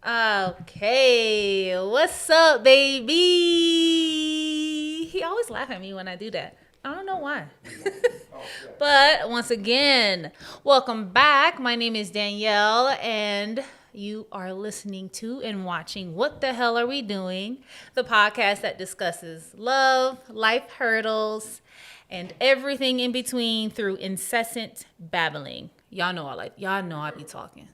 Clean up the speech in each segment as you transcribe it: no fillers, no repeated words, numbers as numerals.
Okay, what's up, baby? He always laugh at me when I do that. I don't know why. But once again, welcome back. My name is Danielle, and you are listening to and watching What the Hell Are We Doing? The podcast that discusses love, life hurdles, and everything in between through incessant babbling. Y'all know I be talking.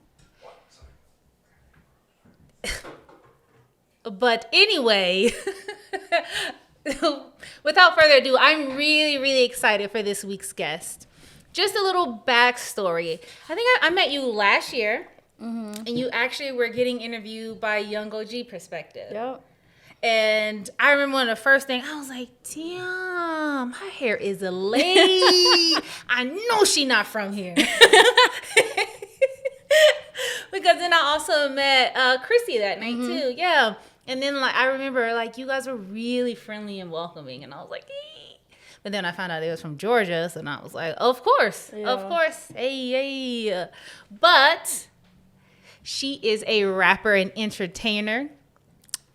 But anyway, without further ado, I'm really, really excited for this week's guest. Just a little backstory. I think I met you last year, and you actually were getting interviewed by Young OG Perspective. Yep. And I remember one of the first things, I was like, damn, her hair is a laid. I know she not from here. Because then I also met Chrissy that night too. Yeah. And then I remember you guys were really friendly and welcoming, and I was like, ee. But then I found out it was from Georgia, so now I was like, of course. Hey. But she is a rapper and entertainer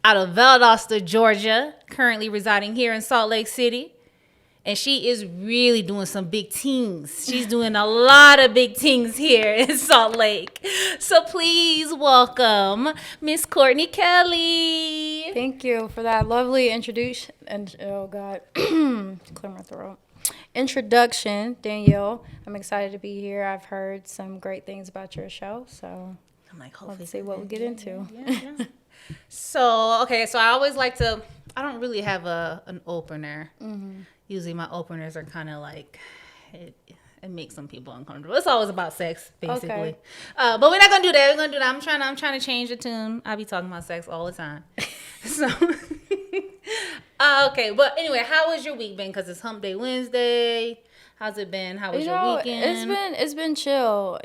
out of Valdosta, Georgia, currently residing here in Salt Lake City. And she is really doing some big things. She's doing a lot of big things here in Salt Lake. So please welcome Miss Courtney Kelly. Thank you for that lovely introduction. And oh God, clear my throat. Introduction, Danielle. I'm excited to be here. I've heard some great things about your show, so I'm like, let's see what we get into. Yeah. So I always like to. I don't really have an opener. Usually my openers are kind of like, it makes some people uncomfortable. It's always about sex, basically. Okay. But we're not gonna do that. We're gonna do that. I'm trying to change the tune. I be talking about sex all the time. So, okay. But anyway, how has your week been? Because it's Hump Day Wednesday. How's it been? How was your weekend? It's been chill.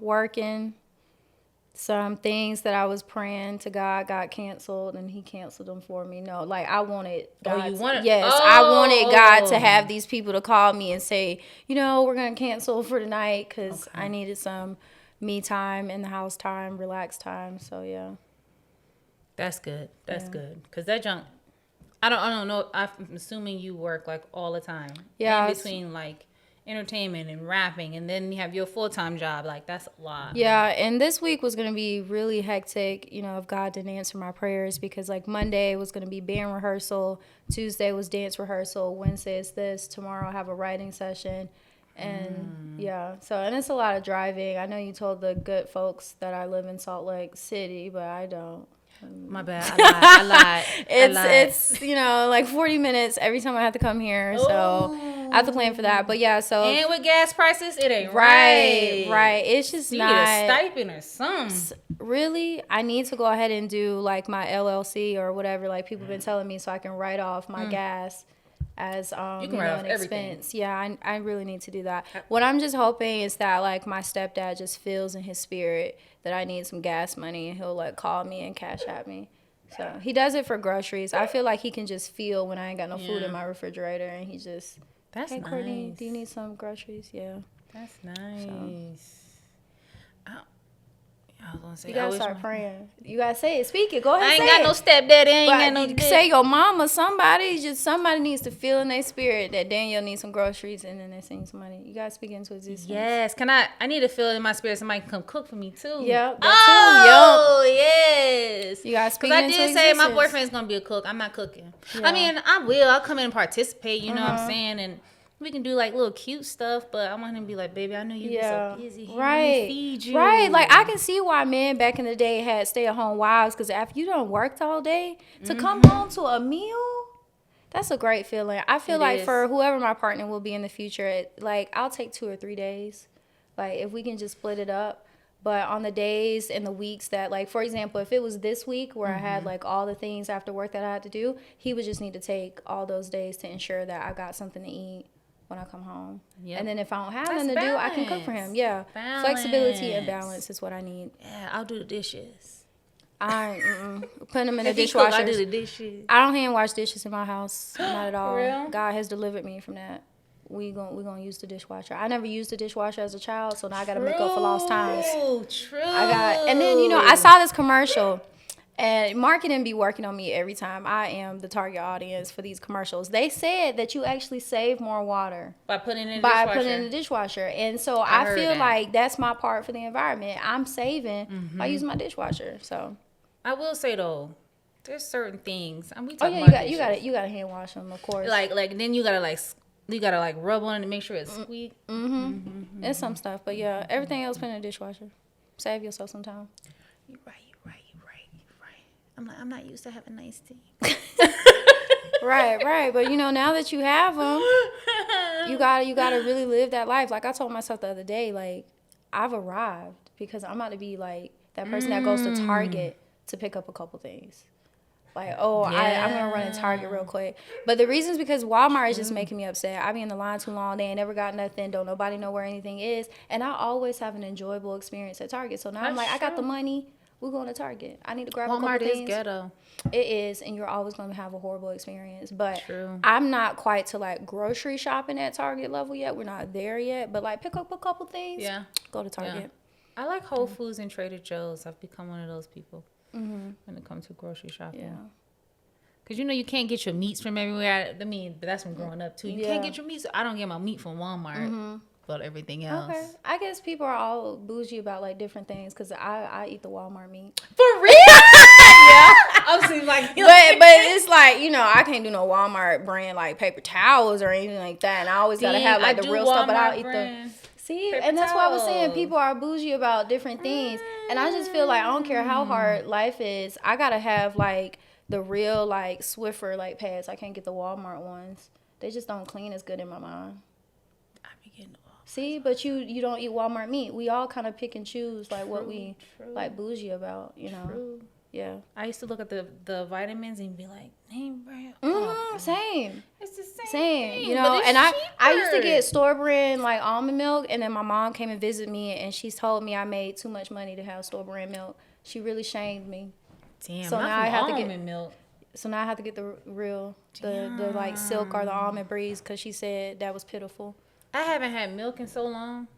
Working. Some things that I was praying to God got canceled, and He canceled them for me. No, I wanted God. I wanted God to have these people to call me and say, we're gonna cancel for tonight because I needed some me time, in the house time, relax time. So yeah, that's good. That's good because that junk. I don't know. I'm assuming you work all the time. Yeah, in between entertainment and rapping, and then you have your full-time job. That's a lot. Yeah, and this week was going to be really hectic, if God didn't answer my prayers, because Monday was going to be band rehearsal, Tuesday was dance rehearsal, Wednesday is this, tomorrow I have a writing session, and and it's a lot of driving. I know you told the good folks that I live in Salt Lake City, but I don't. My bad. I lied. It's 40 minutes every time I have to come here, so I have to plan for that. But yeah, so and with gas prices, it ain't right. It's just you not need a stipend or something. Really, I need to go ahead and do my LLC or whatever. People been telling me, so I can write off my gas as you can write off an everything. expense. Yeah, I really need to do that. What I'm just hoping is that my stepdad just feels in his spirit that I need some gas money, and he'll call me and cash at me. So he does it for groceries. I feel like he can just feel when I ain't got no food in my refrigerator, and he just, that's hey, nice. Courtney, do you need some groceries? Yeah. That's nice. So. I was gonna say, you gotta start praying. You gotta say it. Speak it. Go ahead. I ain't got no stepdaddy. I ain't got no. Say your mama. Somebody needs to feel in their spirit that Danielle needs some groceries, and then they send some money. You gotta speak into existence. Yes. I need to feel in my spirit. Somebody can come cook for me too. Yeah. Oh yes. You gotta speak into existence. I did say my boyfriend's gonna be a cook. I'm not cooking. Yeah. I mean, I will. I'll come in and participate. You know what I'm saying? And we can do little cute stuff, but I want him to be like, baby, I know you be so busy. Right. Feed you. Right. I can see why men back in the day had stay-at-home wives, because after you done worked all day, to come home to a meal, that's a great feeling. I feel for whoever my partner will be in the future, I'll take 2 or 3 days. If we can just split it up. But on the days and the weeks that, for example, if it was this week where I had, all the things after work that I had to do, he would just need to take all those days to ensure that I got something to eat when I come home. Yep. And then if I don't have nothing to do, I can cook for him. Yeah. Balance. Flexibility and balance is what I need. Yeah, I'll do the dishes. I put them in the dishwasher. I do the dishes. I don't hand wash dishes in my house. Not at all. For real? God has delivered me from that. We gonna use the dishwasher. I never used the dishwasher as a child, so now I gotta make up for lost times. True. I got And then, you know, I saw this commercial. And marketing be working on me every time. I am the target audience for these commercials. They said that you actually save more water by putting it in the dishwasher. And so I feel like that's my part for the environment. I'm saving by using my dishwasher. So I will say though, there's certain things. You gotta hand wash them, of course. Like then you gotta rub on it to make sure it's squeak. And some stuff, but yeah, everything else put in the dishwasher. Save yourself some time. You're right. I'm not used to having nice tea. Right. But you know, now that you have them, you gotta really live that life. Like I told myself the other day, like I've arrived because I'm about to be like that person that goes to Target to pick up a couple things. Like, I'm gonna run in Target real quick. But the reason is because Walmart is just making me upset. I be in the line too long. They ain't never got nothing. Don't nobody know where anything is. And I always have an enjoyable experience at Target. So now I'm like, I got the money. We're going to Target. I need to grab a couple things. Walmart is ghetto. It is, and you're always going to have a horrible experience. But I'm not quite to like grocery shopping at Target level yet. We're not there yet. But like pick up a couple things. Yeah. Go to Target. Yeah. I like Whole Foods and Trader Joe's. I've become one of those people when it comes to grocery shopping. Yeah. Because you know you can't get your meats from everywhere. I mean, but that's from growing up too. You can't get your meats. I don't get my meat from Walmart. But everything else. Okay. I guess people are all bougie about like different things because I eat the Walmart meat. For real? Yeah. I'm seeing like but it's like, you know, I can't do no Walmart brand like paper towels or anything like that. And I always gotta have like the real stuff, but I'll eat the and that's why I was saying people are bougie about different things. And I just feel like I don't care how hard life is, I gotta have like the real like Swiffer like pads. I can't get the Walmart ones. They just don't clean as good in my mind. See, but you don't eat Walmart meat. We all kind of pick and choose like what we like bougie about, you know. True. Yeah. I used to look at the vitamins and be like, name brand. Same. It's the same thing, you know. And I used to get store brand like almond milk, and then my mom came and visited me, and she told me I made too much money to have store brand milk. She really shamed me. Damn. So now I have to get milk. So now I have to get the real, the like silk or the almond breeze, because she said that was pitiful. I haven't had milk in so long.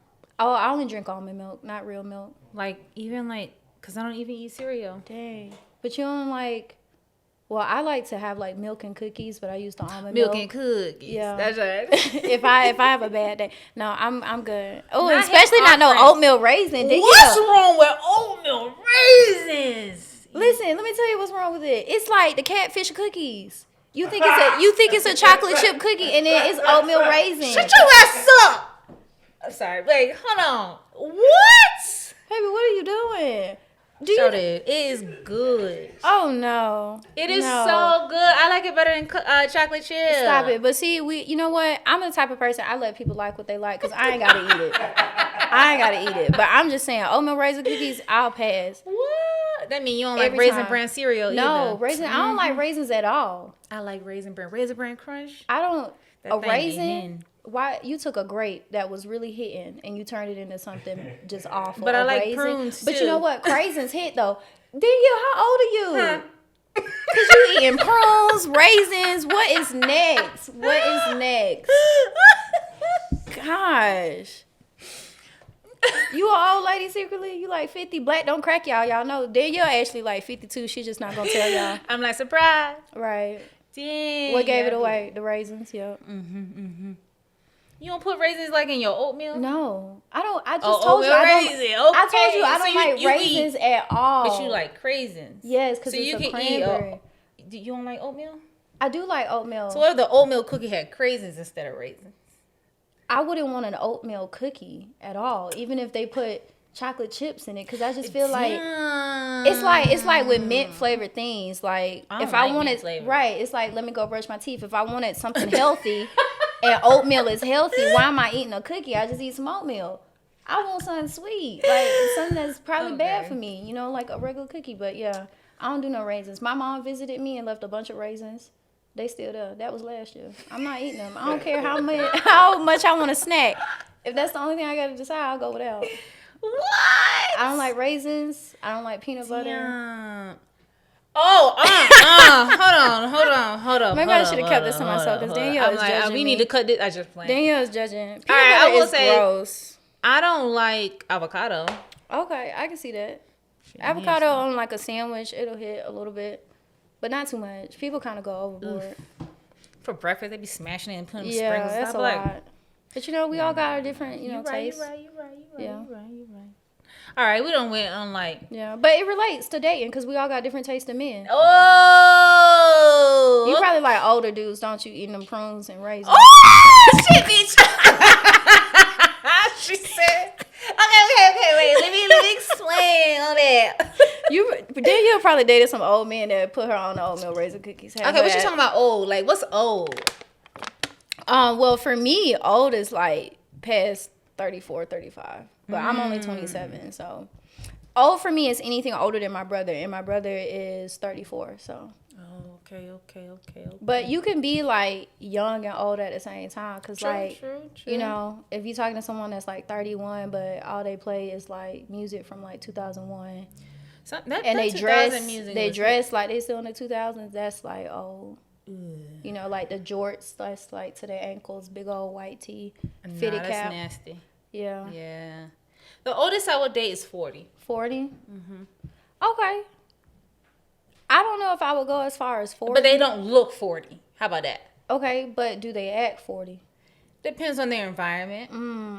Oh, I only drink almond milk, not real milk. Like, even like, because I don't even eat cereal. Dang. But you don't like, well, I like to have like milk and cookies, but I use the almond milk. Milk and cookies. Yeah. That's right. if I have a bad day. No, I'm good. Oh, especially not no oatmeal raisin. What's wrong with oatmeal raisins? Listen, let me tell you what's wrong with it. It's like the catfish cookies. You think it's a chocolate chip cookie and then it's oatmeal raisin. Shut your ass up. I'm sorry. Wait, hold on. What? Baby, what are you doing? It is good. Oh no. It is so good. I like it better than chocolate chip. Stop it. But see, you know what? I'm the type of person, I let people like what they like because I ain't gotta eat it. But I'm just saying, oatmeal raisin cookies, I'll pass. What? That mean you don't like Raisin Bran cereal either? No, raisin. I don't like raisins at all. I like Raisin Bran. Raisin Bran Crunch. I don't. A raisin. Why you took a grape that was really hitting and you turned it into something just awful? But I like prunes too. But you know what? Craisins hit though. Danielle, how old are you? Cause you eating prunes, raisins. What is next? Gosh. You an old lady secretly? You like 50? Black don't crack y'all. Y'all know Danielle actually like 52. She just not gonna tell y'all. I'm like, surprise. Right. Dang. What gave it away? The raisins. Yep. You don't put raisins like in your oatmeal? No, I don't. I just told you I told you I don't like raisins at all. But you like craisins. Yes, because it's a cranberry. You don't like oatmeal? I do like oatmeal. So what if the oatmeal cookie had craisins instead of raisins? I wouldn't want an oatmeal cookie at all, even if they put chocolate chips in it, because I just feel like it's like with mint flavored things. Like if I wanted, right, it's like let me go brush my teeth. If I wanted something healthy and oatmeal is healthy, why am I eating a cookie? I just eat some oatmeal. I want something sweet, like something that's probably bad for me, you know, like a regular cookie. But yeah, I don't do no raisins. My mom visited me and left a bunch of raisins. They still there. That was last year. I'm not eating them. I don't care how much I want to snack. If that's the only thing I got to decide, I'll go without. What? I don't like raisins. I don't like peanut butter. Hold on. Maybe I should have kept this to myself because Danielle is judging me. We need to cut this. I just playing. Danielle is judging. Peanut butter I will say, gross. I don't like avocado. Okay, I can see that. Avocado on like a sandwich, it'll hit a little bit, but not too much. People kind of go overboard. For breakfast, they be smashing it and putting Yeah, sprinkles. that's a lot. But we all got our different, tastes. You're right. All right, we don't went on like. Yeah, but it relates to dating because we all got different tastes in men. Oh, you probably like older dudes, don't you? Eating them prunes and raisins. Oh shit, bitch. She said. Okay. Wait. Let me explain on that. You'll probably dated some old men that put her on the oatmeal raisin cookies. Okay, what you talking about? Old? Like what's old? Well, for me, old is like past 34, 35. But I'm only 27, so old for me is anything older than my brother, and my brother is 34. So. Oh, okay. But you can be like young and old at the same time, cause true. If you're talking to someone that's like 31, but all they play is like music from like 2001, and they dress like they still in the 2000s. That's like old. Like the jorts, that's like to their ankles, big old white tee, fitted cap. That's nasty. Yeah. Yeah. The oldest I would date is 40. 40? Mm-hmm. Okay. I don't know if I would go as far as 40. But they don't look 40. How about that? Okay, but do they act 40? Depends on their environment.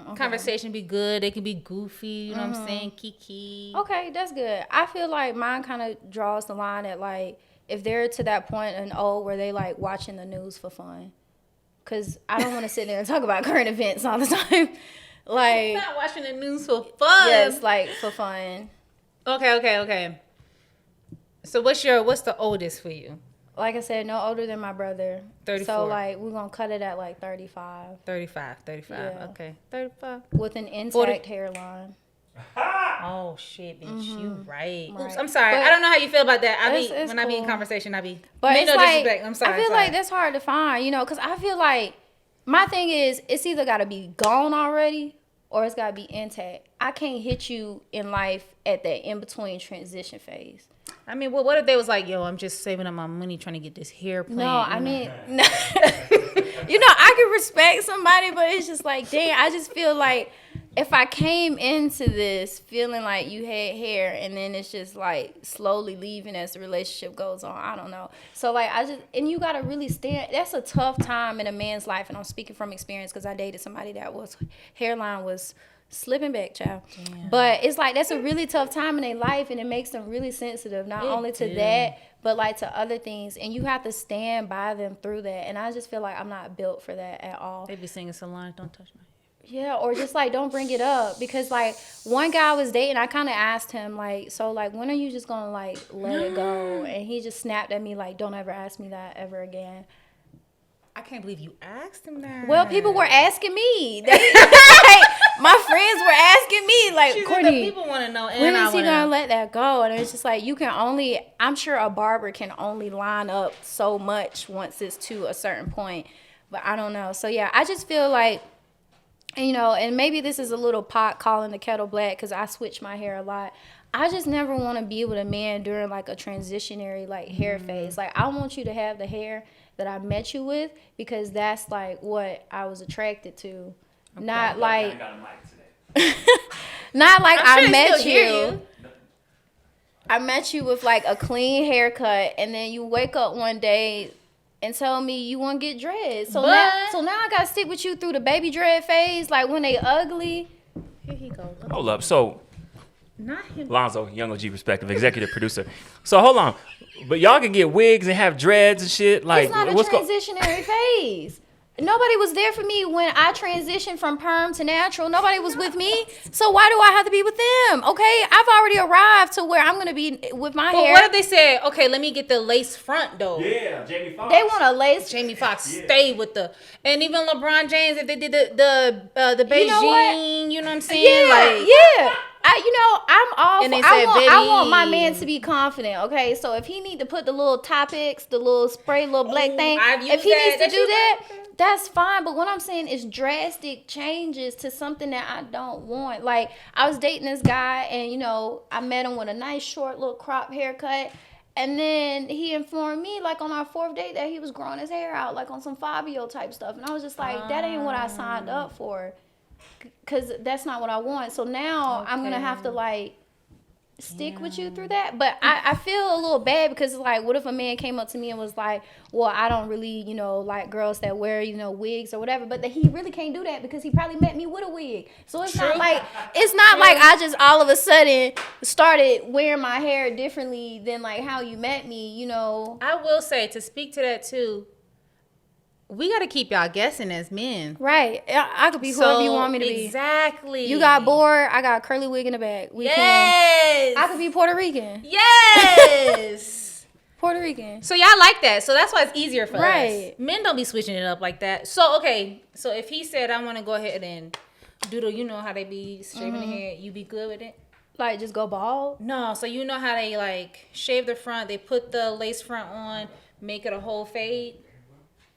Okay. Conversation be good. They can be goofy. You know what I'm saying? Kiki. Okay, that's good. I feel like mine kind of draws the line at like if they're to that point and old where they like watching the news for fun. Because I don't want to sit there and talk about current events all the time. Like not watching the news for fun. Yes, like for fun. Okay. So what's the oldest for you? Like I said, no older than my brother. 34. So like we're gonna cut it at like 35. 35. Yeah. Okay. 35. With an intact hairline. Oh shit, bitch! You right. Oops, I'm sorry. I don't know how you feel about that. When I be in conversation, but no disrespect. I'm sorry. I feel like that's hard to find, because I feel like my thing is it's either got to be gone already or it's got to be intact. I can't hit you in life at that in between transition phase. I mean, what if they was like, yo, I'm just saving up my money trying to get this hair plan? No, I mean, I can respect somebody, but it's just like, dang, I just feel like if I came into this feeling like you had hair and then it's just like slowly leaving as the relationship goes on, I don't know. So like and you got to really stand. That's a tough time in a man's life. And I'm speaking from experience because I dated somebody that hairline was slipping back, child. Damn. But it's like that's a really tough time in their life, and it makes them really sensitive, not only to that, but like to other things. And you have to stand by them through that. And I just feel like I'm not built for that at all. They be singing Solange, don't touch my hair. Yeah, or just like don't bring it up, because like one guy I was dating, I kind of asked him like, so like when are you just gonna like let it go? And he just snapped at me like, don't ever ask me that ever again. I can't believe you asked him that. Well, people were asking me. My friends were asking me, like, Courtney, people want to know. When is he going to let that go? And it's just like, I'm sure a barber can only line up so much once it's to a certain point. But I don't know. So, yeah, I just feel like, and maybe this is a little pot calling the kettle black because I switch my hair a lot. I just never want to be with a man during, like, a transitionary, like, hair phase. Like, I want you to have the hair that I met you with because that's, like, what I was attracted to. Okay. Not like... I got a mic today. Not like I met you. I met you with, like, a clean haircut, and then you wake up one day and tell me you want to get dreads. So now I got to stick with you through the baby dread phase, like, when they ugly. Here he goes. Hold up. So... Not him. Lonzo, Young OG Perspective, executive producer. So hold on, but y'all can get wigs and have dreads and shit. Like, it's not a transitionary phase. Nobody was there for me when I transitioned from perm to natural. Nobody was with me. So why do I have to be with them? Okay, I've already arrived to where I'm gonna be with my hair. But what if they said, okay, let me get the lace front though? Yeah, Jamie Foxx. They want a lace. Jamie Foxx stay with and even LeBron James, if they did the Beijing, you know what I'm saying? Yeah. I'm all. And I want my man to be confident. Okay, so if he need to put the little Topics, the little spray, little black thing, if he needs to do that, that's fine. But what I'm saying is drastic changes to something that I don't want. Like I was dating this guy, and I met him with a nice short little crop haircut. And then he informed me, like, on our 4th date that he was growing his hair out, like, on some Fabio type stuff. And I was just like, that ain't what I signed up for. Because that's not what I want. So now I'm going to have to, like, stick with you through that. But I feel a little bad because it's like, what if a man came up to me and was like, well, I don't really, like girls that wear, wigs or whatever. But that he really can't do that because he probably met me with a wig. So it's not like I just all of a sudden started wearing my hair differently than like how you met me, I will say, to speak to that too, we got to keep y'all guessing as men. Right. I could be whoever you want me to be. Exactly. You got bored, I got a curly wig in the back. I could be Puerto Rican. Yes. Puerto Rican. So y'all like that. So that's why it's easier for right. us. Men don't be switching it up like that. So, okay. So if he said, I want to go ahead and do how they be shaving their hair, you be good with it? Like, just go bald? No. So you know how they, like, shave the front, they put the lace front on, make it a whole fade?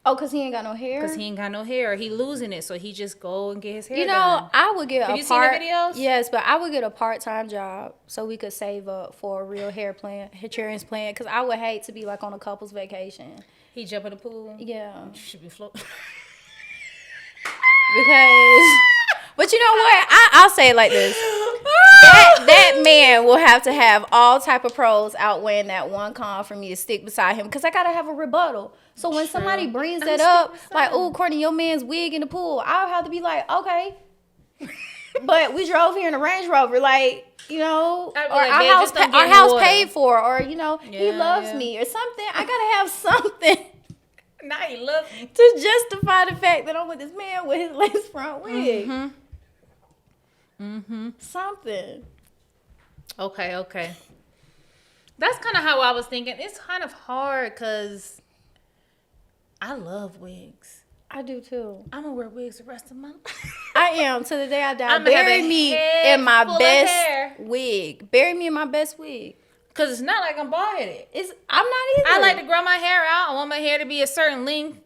Oh, because he ain't got no hair? Because he ain't got no hair. He losing it, so he just go and get his hair done. I would get Have you seen the videos? Yes, but I would get a part-time job so we could save up for a real hair insurance plan, because I would hate to be, like, on a couple's vacation. He jump in the pool? Yeah. Should be floating. Because... But you know what? I'll say it like this. That man will have to have all type of pros outweighing that one con for me to stick beside him, because I got to have a rebuttal. So when somebody brings that up, like, oh, Courtney, your man's wig in the pool, I'll have to be like, okay. But we drove here in a Range Rover, like, or our house paid for, or, he loves me or something. I got to have something. Now he loves me. To justify the fact that I'm with this man with his lace front wig. Something. Okay. That's kind of how I was thinking. It's kind of hard because I love wigs. I do too. I'm gonna wear wigs the rest of my life. I am to the day I die. Bury me in my best wig. Bury me in my best wig. Cause it's not like I'm bald headed. I'm not either. I like to grow my hair out. I want my hair to be a certain length.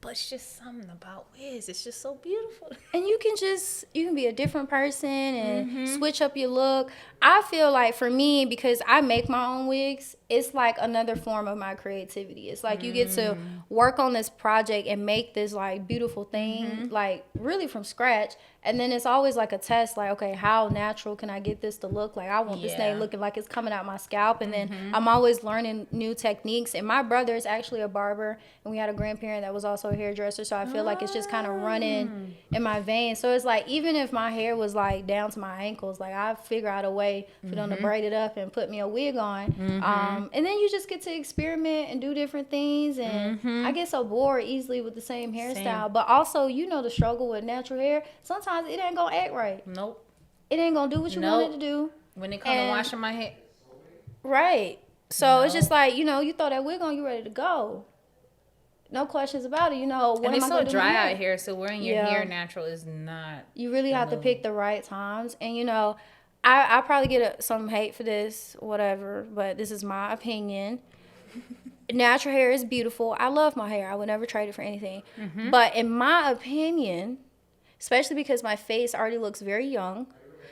But it's just something about wigs. It's just so beautiful. And you can be a different person and switch up your look. I feel like for me, because I make my own wigs, it's like another form of my creativity. It's like you get to work on this project and make this like beautiful thing, like really from scratch. And then it's always like a test, like, okay, how natural can I get this to look? Like, I want this thing looking like it's coming out my scalp. And then I'm always learning new techniques. And my brother is actually a barber, and we had a grandparent that was also a hairdresser. So I feel like it's just kind of running in my veins. So it's like, even if my hair was like down to my ankles, like I figure out a way for them to braid it up and put me a wig on. And then you just get to experiment and do different things. And I get so bored easily with the same hairstyle. But also, the struggle with natural hair. Sometimes it ain't gonna act right. Nope. It ain't gonna do what you want it to do. When it comes to washing my hair. Right. So it's just like, you throw that wig on, you ready to go. No questions about it, what and it's so dry out here, so wearing your hair natural is not. You really have to pick the right times. And, I probably get some hate for this, whatever, but this is my opinion. Natural hair is beautiful. I love my hair. I would never trade it for anything. But in my opinion, especially because my face already looks very young,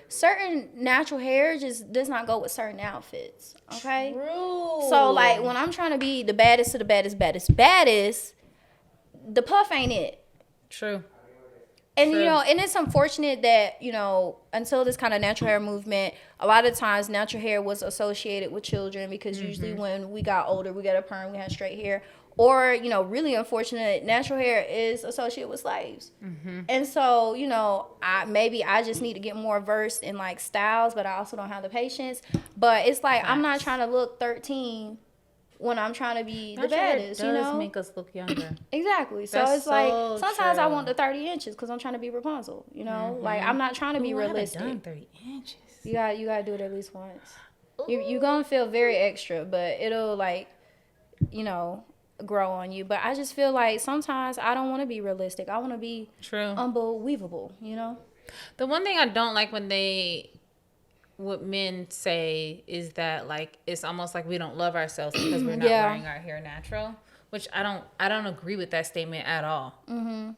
certain natural hair just does not go with certain outfits, okay? True. So, like, when I'm trying to be the baddest to the baddest, the puff ain't it. True. And, and it's unfortunate that, until this kind of natural hair movement, a lot of times natural hair was associated with children because usually when we got older, we got a perm, we had straight hair. Or, really unfortunate, natural hair is associated with slaves. And so, I just need to get more versed in, like, styles, but I also don't have the patience. But it's like, I'm not trying to look 13 when I'm trying to be the baddest, does make us look younger. Exactly. So it's like, sometimes I want the 30 inches because I'm trying to be Rapunzel, Like, I'm not trying to be realistic. I haven't done 30 inches. You got to do it at least once. You're going to feel very extra, but it'll, like, grow on you. But I just feel like sometimes I don't want to be realistic. I want to be unbelievable, The one thing I don't like what men say is that, like, it's almost like we don't love ourselves because we're not wearing our hair natural, which I don't agree with that statement at all.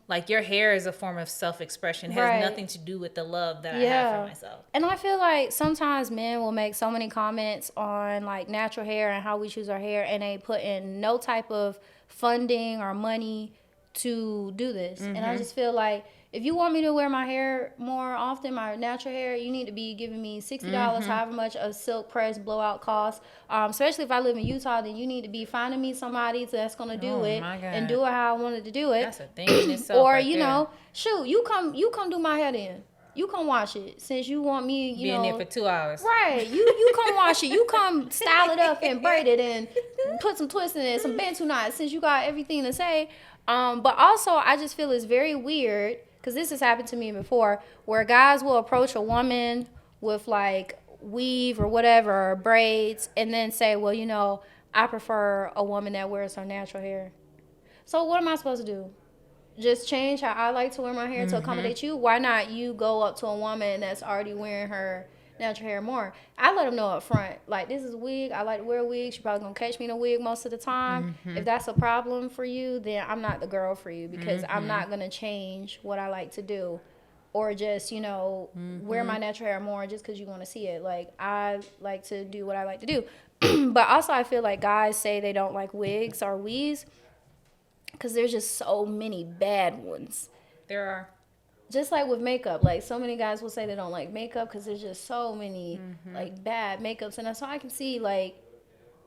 Like, your hair is a form of self-expression. It has nothing to do with the love that I have for myself. And I feel like sometimes men will make so many comments on, like, natural hair and how we choose our hair, and they put in no type of funding or money to do this. And I just feel like If you want me to wear my hair more often, my natural hair, you need to be giving me $60, however much a silk press blowout costs. Especially if I live in Utah, then you need to be finding me somebody that's gonna do it and do it how I wanted to do it. That's a thing in itself. Or right you there. know, shoot, you come do my hair then. You come wash it since you want me. You Being know, there for 2 hours. right? You come wash it. You come style it up and braid it and put some twists in it, some bantu knots. Since you got everything to say, but also I just feel it's very weird because this has happened to me before, where guys will approach a woman with like weave or whatever or braids, and then say, well, you know, I prefer a woman that wears her natural hair. So what am I supposed to do? Just change how I like to wear my hair to accommodate you? Why not you go up to a woman that's already wearing her natural hair more? I let them know up front, like, this is a wig. I like to wear wigs. You're probably going to catch me in a wig most of the time. If that's a problem for you, then I'm not the girl for you because I'm not going to change what I like to do or just, you know, wear my natural hair more just because you want to see it. Like, I like to do what I like to do. But also I feel like guys say they don't like wigs or weaves because there's just so many bad ones. There are. Just like with makeup, like so many guys will say they don't like makeup because there's just so many like bad makeups, and so I can see like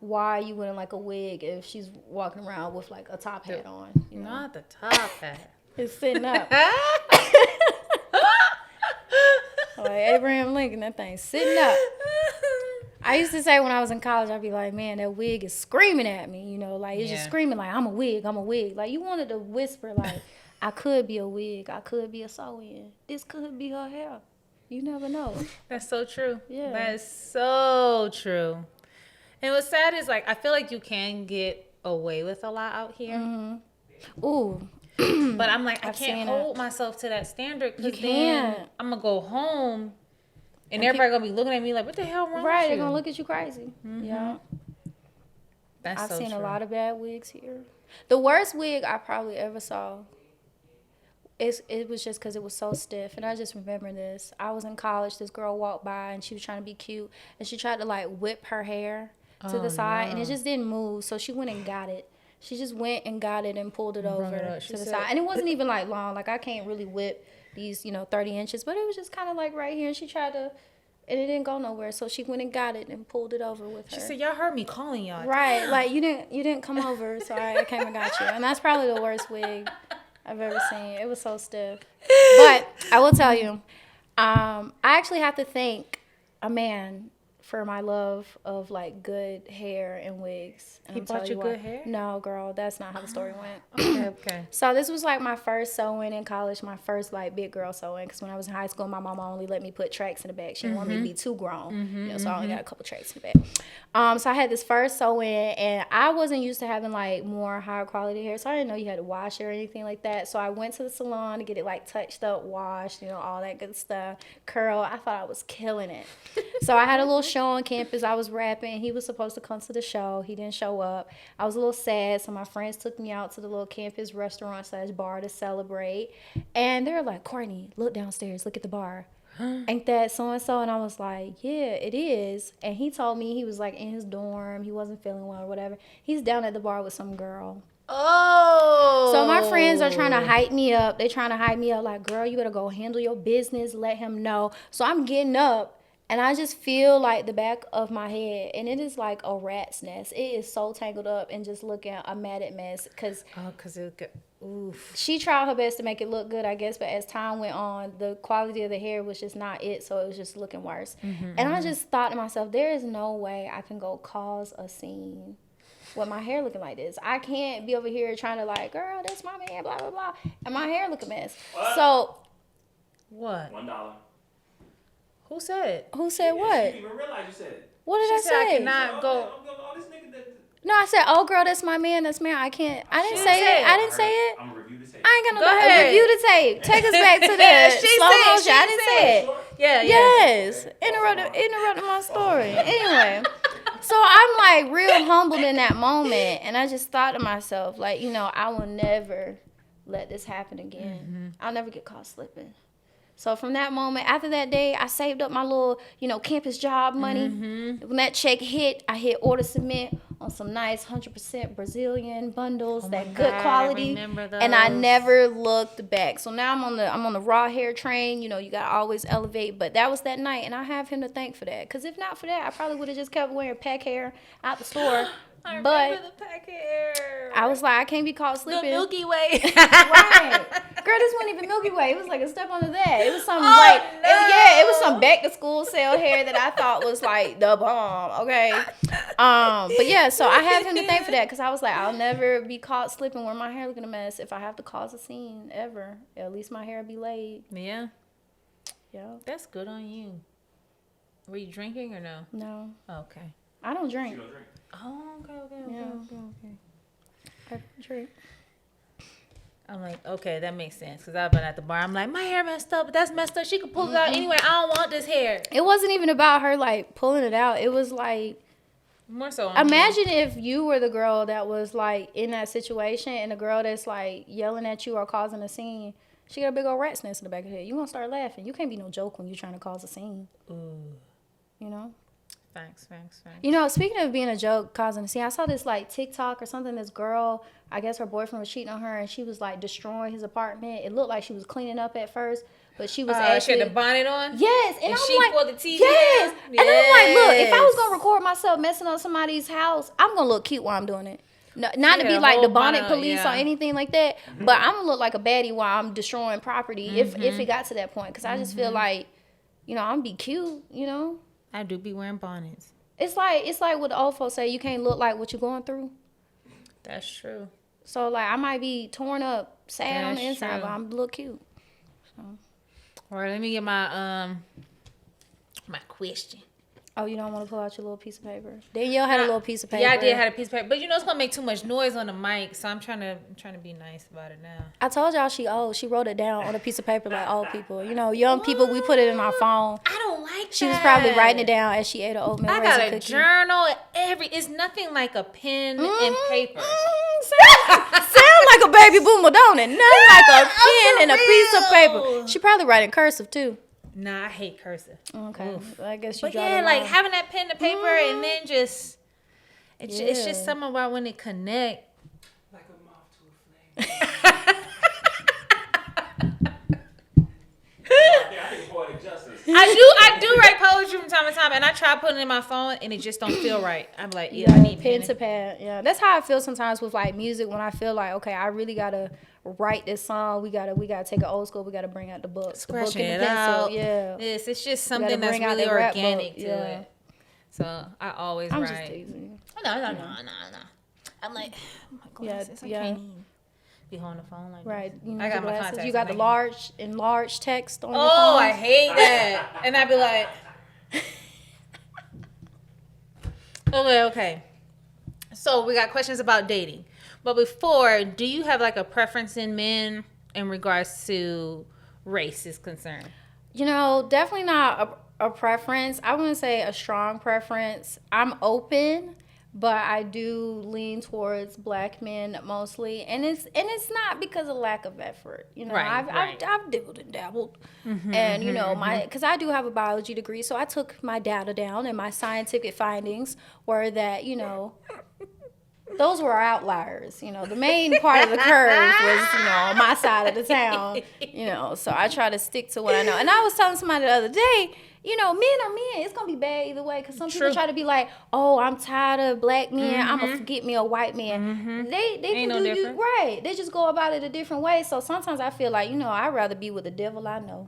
why you wouldn't like a wig if she's walking around with like a top hat on. You know? Not the top hat. It's sitting up. Like Abraham Lincoln, that thing's sitting up. I used to say when I was in college, I'd be like, man, that wig is screaming at me, you know, like it's just screaming like, I'm a wig. Like you wanted to whisper like, I could be a wig, I could be a sew-in. This could be her hair. You never know. That's so true. Yeah. That is so true. And what's sad is like I feel like you can get away with a lot out here. Ooh. But I'm like, I I've can't seen hold myself to that standard You because then can't. I'm gonna go home and everybody gonna be looking at me like, what the hell wrong Right, with they're you? gonna look at you crazy. Yeah. That's I've so seen true. a lot of bad wigs here. The worst wig I probably ever saw, it was just because it was so stiff. And I just remember this. I was in college. This girl walked by, and she was trying to be cute. And she tried to, like, whip her hair to the side. And it just didn't move. So she went and got it. She just went and got it and pulled it over to the side. And it wasn't even, like, long. Like, I can't really whip these, 30 inches. But it was just kind of, like, right here. And she tried to... And it didn't go nowhere, so she went and got it and pulled it over with her. She said, y'all heard me calling y'all. Right, like you didn't come over, so I came and got you. And that's probably the worst wig I've ever seen. It was so stiff. But I will tell you, I actually have to thank a man for my love of like good hair and wigs. And He bought you good hair? No, girl, that's not how the story went. Okay. So this was like my first sew-in in college, my first like big girl sew-in. Because when I was in high school, my mama only let me put tracks in the back. She didn't want me to be too grown, so I only got a couple tracks in the back. So I had this first sew-in, and I wasn't used to having like more higher quality hair, so I didn't know you had to wash it or anything like that. So I went to the salon to get it like touched up, washed, all that good stuff. Curl. I thought I was killing it. So I had a little show on campus. I was rapping. He was supposed to come to the show. He didn't show up. I was a little sad, so my friends took me out to the little campus restaurant/bar to celebrate. And they were like, Courtney, look downstairs. Look at the bar. Ain't that so-and-so? And I was like, yeah, it is. And he told me he was like in his dorm. He wasn't feeling well or whatever. He's down at the bar with some girl. Oh. So my friends are trying to hype me up. They trying to hype me up like, girl, you better go handle your business. Let him know. So I'm getting up. And I just feel like the back of my head, and it is like a rat's nest. It is so tangled up and just looking a matted mess. Because oof. she tried her best to make it look good, I guess. But as time went on, the quality of the hair was just not it. So it was just looking worse. And I just thought to myself, there is no way I can go cause a scene with my hair looking like this. I can't be over here trying to like, girl, that's my man, blah, blah, blah. And my hair look a mess. What? So. What? $1. Who said? Who said what? You didn't even realize you said it. What did She I said I say? cannot go. This nigga that... No, I said, oh, girl, that's my man. I can't. I didn't say it. I didn't say it. I'm going to review the tape. I ain't Go gonna ahead. review the tape. Take us back to the She slow said, motion. she I didn't say it. Yeah, yeah. Yes. Interrupted my story. Anyway. So I'm like real humbled in that moment. And I just thought to myself, like, I will never let this happen again. I'll never get caught slipping. So from that moment, after that day, I saved up my little, campus job money. When that check hit, I hit order submit, on some nice 100% Brazilian bundles, Oh that my good God, I quality. remember And I those. never looked back. So now I'm on the raw hair train. You know, you gotta always elevate. But that was that night, and I have him to thank for that. Because if not for that, I probably would have just kept wearing pack hair out the store. I remember But the pack hair. I was like, I can't be caught the slipping. Milky Way. Right. Girl, this wasn't even Milky Way. It was like a step under that. It was some Oh, like, no. it was some back to school sale hair that I thought was like the bomb. Okay. But yeah, so I have him to thank for that because I was like, I'll never be caught slipping where my hair looking a mess. If I have to cause a scene ever, at least my hair be laid. Yeah, Yeah. that's good on you. Were you drinking or no? No, Okay. I don't drink. You don't drink. Oh, okay. Yeah. I don't drink. I'm like, okay, that makes sense. Because I've been at the bar. I'm like, my hair messed up, but that's messed up. She could pull it out anyway. I don't want this hair. It wasn't even about her like pulling it out. It was like, More so. imagine if you were the girl that was like in that situation and the girl that's like yelling at you or causing a scene. She got a big old rat's nest in the back of her head. You gonna start laughing. You can't be no joke when you're trying to cause a scene. Ooh. You know? Facts. You know, speaking of being a joke, causing a scene, I saw this like TikTok or something. This girl, I guess her boyfriend was cheating on her, and she was like destroying his apartment. It looked like she was cleaning up at first, but she was She actually. had the bonnet on? Yes, and And I'm she like, pulled the TV yes, down? and I'm like, look, if I was Yes. gonna record myself messing up somebody's house, I'm gonna look cute while I'm doing it. No, not She to had be a like the whole bonnet bonnet, police yeah. or anything like that, but I'm gonna look like a baddie while I'm destroying property if it got to that point, because I just feel like, you know, I'm gonna be cute, you know. I do be wearing bonnets. It's like what the old folks say, you can't look like what you're going through. That's true. So like I might be torn up, sad on the That's inside, true. but I'm look cute. All right, let me get my my question. Oh, you don't want to pull out your little piece of paper? Danielle had a little piece of paper. Yeah, I did have a piece of paper, but you know it's gonna make too much noise on the mic, so I'm trying to be nice about it now. I told y'all she old. She wrote it down on a piece of paper like old people. You know, young people, we put it in our phone. I don't like She that. was probably writing it down as she ate an oatmeal I raisin got a cookie. journal. It's nothing like a pen and paper. Sound like a baby boomer, don't it? Nothing like a pen and a piece of paper. She probably writing cursive too. Nah, I hate cursive. Okay, Oof. I guess you. But draw yeah, the like line. having that pen and paper, and then just it's Yeah. just something about when it connect. Like a moth to a flame. I think poetic justice. I do write poetry from time to time, and I try putting it in my phone, and it just don't feel right. I'm like, yeah, I need pen to pad. Yeah, that's how I feel sometimes with like music. When I feel like, okay, I really gotta write this song. We gotta take it old school. We gotta bring out the book, Scratching the book and it the pencil. out. Yeah, It's just gotta something that's bring out really that rap organic book, to yeah. it. So I always I'm just write. teasing. No. I'm like, oh my glasses. Yeah. I can't even be holding the phone like Right. this. You need I got your my glasses. contacts. You got the in. large enlarged text on your Oh, phone. I hate that. And I'd be like, okay. So we got questions about dating. But before, do you have like a preference in men in regards to race is concerned? You know, definitely not a preference. I wouldn't say a strong preference. I'm open, but I do lean towards black men mostly, and it's not because of lack of effort. You know, Right, I've dibbled and dabbled, and you know because I do have a biology degree, so I took my data down, and my scientific findings were that those were outliers. You know, the main part of the curve was, on my side of the town. So I try to stick to what I know. And I was telling somebody the other day, men are men. It's going to be bad either way. Because some people try to be like, oh, I'm tired of black men. I'm going to get me a white man. They Ain't can no do different. you right. They just go about it a different way. So sometimes I feel like, I'd rather be with the devil I know.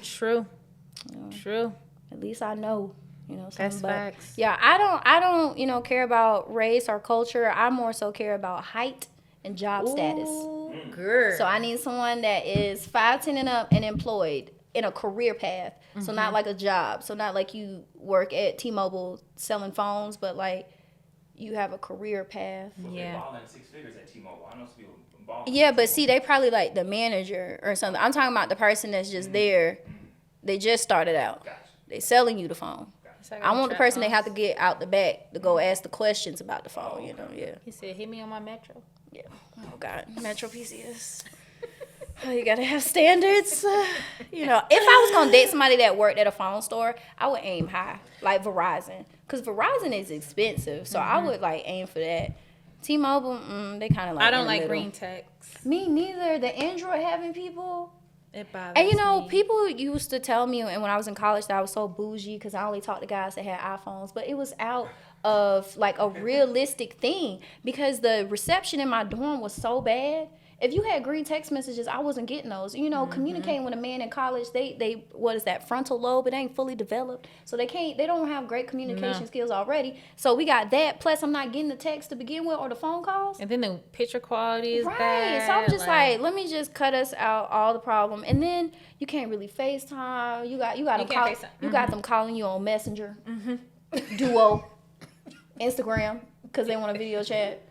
True. True. At least I know. That's But, facts. yeah, I don't, care about race or culture. I more so care about height and job status. Girl. So I need someone that is 5'10" and up and employed in a career path. So not like a job. So not like you work at T-Mobile selling phones, but like you have a career path. They're balling 6 figures at T-Mobile. I know some people balling. Yeah, but see, they probably like the manager or something. I'm talking about the person that's just there. They just started out. Gotcha. They selling you the phone. I want the person they have to get out the back to go ask the questions about the phone, yeah. He said, hit me on my Metro. Yeah. Oh, God. Metro PCS. You gotta have standards. You know, if I was gonna date somebody that worked at a phone store, I would aim high, like Verizon, because Verizon is expensive. So I would like aim for that. T-Mobile, they kind of like. I don't like green text. Me neither. The Android having people. It bothers And you know, me. people used to tell me, and when I was in college, that I was so bougie because I only talked to guys that had iPhones. But it was out of like a realistic thing because the reception in my dorm was so bad. If you had green text messages, I wasn't getting those. You know, communicating with a man in college, they what is that, frontal lobe? It ain't fully developed, so they don't have great communication skills already. So we got that. Plus, I'm not getting the text to begin with or the phone calls. And then the picture quality is Right. bad. So I'm just like, let me just cut us out all the problem. And then you can't really FaceTime. You got them got them calling you on Messenger, Duo, Instagram, because they want a video chat.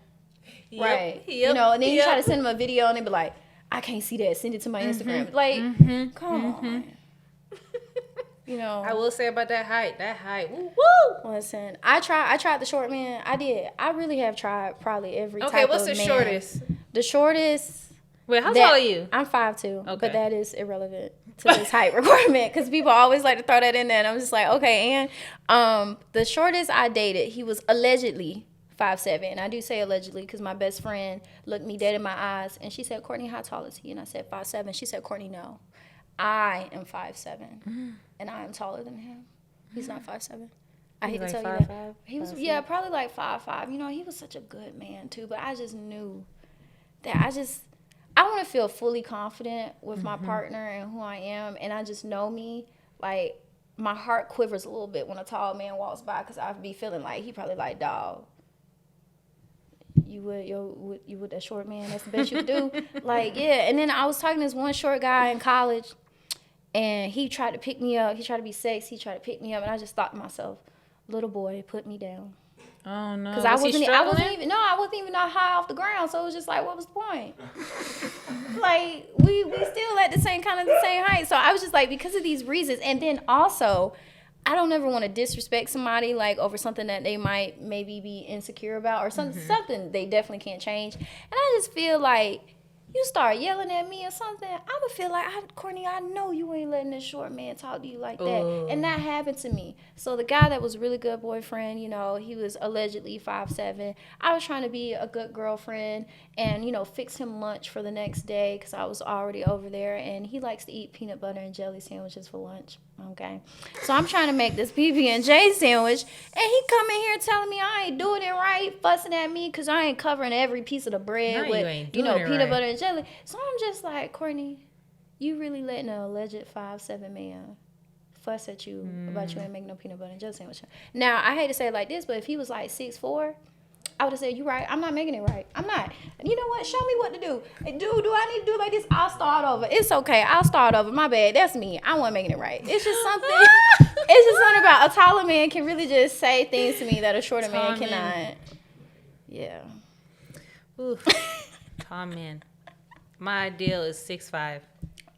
Yep, Right. yep, You know, and then you try to send them a video and they be like, I can't see that. Send it to my Instagram. Like, come on. You know. I will say about that height. Woo, woo. Listen, I tried the short man. I did. I really have tried probably every type of man. Okay, what's the shortest? The shortest. Wait, how tall are you? I'm 5'2", Okay. but that is irrelevant to this height requirement because people always like to throw that in there, and I'm just like, okay. And the shortest I dated, he was allegedly 5'7", and I do say allegedly because my best friend looked me dead in my eyes, and she said, "Courtney, how tall is he?" And I said 5'7". She said, "Courtney, no, I am 5'7", and I am taller than him. He's not 5'7". I hate to tell you that. He was, probably like 5'5". You know, he was such a good man too, but I just knew that I want to feel fully confident with my partner and who I am, and I just know me. Like, my heart quivers a little bit when a tall man walks by because I be feeling like he probably like, dog, you would that short man? That's the best you could do. Like, yeah. And then I was talking to this one short guy in college, and he tried to pick me up. He tried to be sexy. He tried to pick me up, and I just thought to myself, little boy, put me down. Oh no! Because I wasn't even that high off the ground, so it was just like, what was the point? Like, we still at the same height. So I was just like, because of these reasons, and then also, I don't ever want to disrespect somebody like over something that they might maybe be insecure about or something they definitely can't change. And I just feel like you start yelling at me or something, I'm gonna feel like, Courtney, I know you ain't letting this short man talk to you like that. Ooh. And that happened to me. So the guy that was a really good boyfriend, you know, he was allegedly 5'7". I was trying to be a good girlfriend and, you know, fix him lunch for the next day because I was already over there. And he likes to eat peanut butter and jelly sandwiches for lunch. Okay. So I'm trying to make this PB&J sandwich, and he come in here telling me I ain't doing it right, fussing at me because I ain't covering every piece of the bread with, you know, peanut butter and jelly. So I'm just like, Courtney, you really letting an alleged 5'7" man fuss at you about you ain't making no peanut butter and jelly sandwich. Now, I hate to say it like this, but if he was like 6'4", I would have said, "You right. I'm not making it right. I'm not. You know what? Show me what to do. Do I need to do it like this? I'll start over. It's okay. I'll start over. My bad. That's me. I wasn't making it right. It's just something. It's just something about a taller man can really just say things to me that a shorter man cannot. Yeah. Ooh. Tall man. My ideal is 6'5".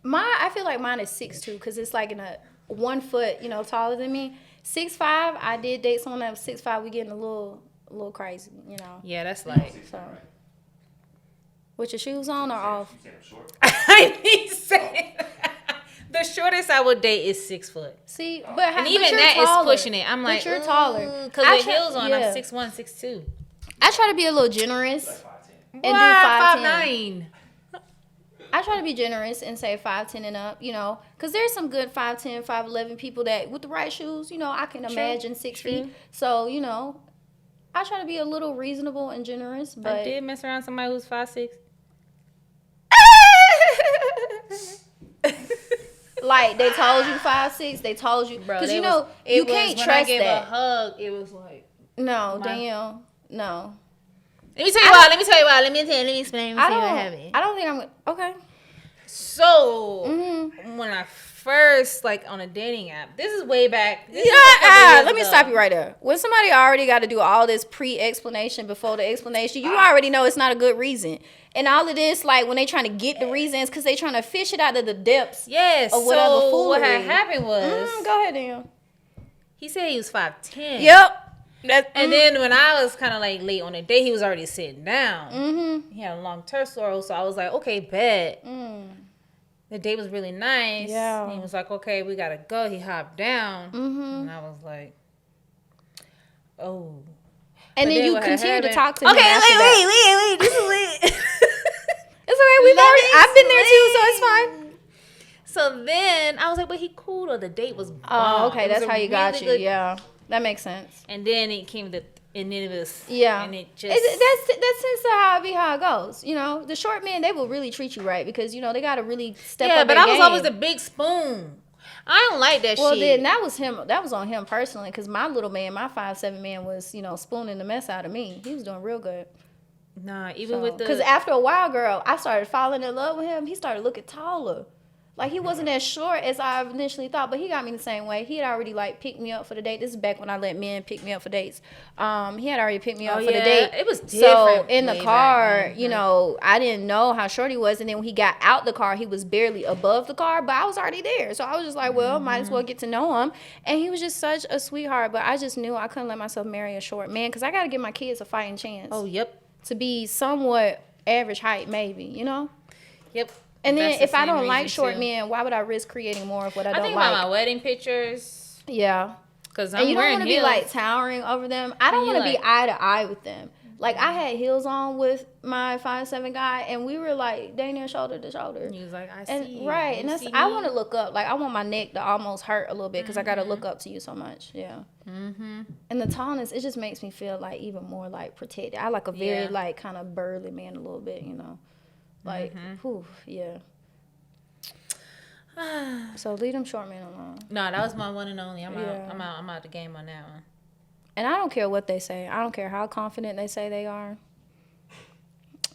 I feel like mine is 6'2" because it's like in a 1 foot, you know, taller than me. 6'5". I did date someone that was 6'5". We getting a little crazy, you know. Yeah, that's like. So, with your shoes on or off? I need to say the shortest I would date is 6 foot. See, and even that is pushing it. I'm like, but you're taller. Because with heels on, I'm 6'1", 6'2". I try to be a little generous and do 5'9". I try to be generous and say 5'10" and up, you know, because there's some good 5'10", 5'11" people that with the right shoes, you know, I can imagine 6 feet. So, you know, I try to be a little reasonable and generous, but I did mess around with somebody who's 5'6". Like, they told you 5'6", they told you, because you know, you can't trust that. When I gave a hug, it was like, no, Danielle, no. Let me tell you why. Let me explain. Let me see what happened. I don't think I'm okay. So when I first on a dating app, this is way back. Let me stop you right there. When somebody already got to do all this pre-explanation before the explanation, you already know it's not a good reason. And all of this, like when they trying to get the reasons, because they trying to fish it out of the depths. Yes. Of whatever so foolery. What had happened was, go ahead, Dan. He said he was 5'10". Yep. And then when I was kind of like late on the day, he was already sitting down. He had a long torso, so I was like, okay, bet. the date was really nice. Yeah. He was like, okay, we gotta go. He hopped down. And I was like, oh. And then you continue to talk to him. Okay, after wait. This is it. It's okay. I've been there too, so it's fine. So then I was like, but he cool though. The date was bomb. Oh, okay. That's how you got you. Good... Yeah. That makes sense. And then it came to, and then it was, and it just. That tends to how it goes. You know, the short men, they will really treat you right because, you know, they got to really step up their but I was game. always the big spoon. I don't like that shit. Well, then that was him. That was on him personally because my little man, my 5'7" man was, you know, spooning the mess out of me. He was doing real good. Nah, even with the... Because after a while, girl, I started falling in love with him. He started looking taller. Like, he wasn't as short as I initially thought, but he got me the same way. He had already, like, picked me up for the date. This is back when I let men pick me up for dates. He had already picked me up for the date. It was different. So, in the car, you know, I didn't know how short he was. And then when he got out the car, he was barely above the car, but I was already there. So, I was just like, well, might as well get to know him. And he was just such a sweetheart. But I just knew I couldn't let myself marry a short man because I got to give my kids a fighting chance. Oh, yep. To be somewhat average height, maybe, you know? Yep. And then if I don't like short men, why would I risk creating more of what I don't like? I think about my wedding pictures. Yeah. Because and you don't want to be like towering over them. I don't want to be eye to eye with them. Like I had heels on with my 5'7" guy, and we were like dang near shoulder to shoulder. He was like, I and, see. Right, and that's I want to look up. Like I want my neck to almost hurt a little bit because I got to look up to you so much. Yeah. And the tallness, it just makes me feel like even more like protected. I like a very like kind of burly man a little bit, you know. Like, whew, yeah. So leave them short men alone. No, that was my one and only. I'm out the game on that one. And I don't care what they say. I don't care how confident they say they are.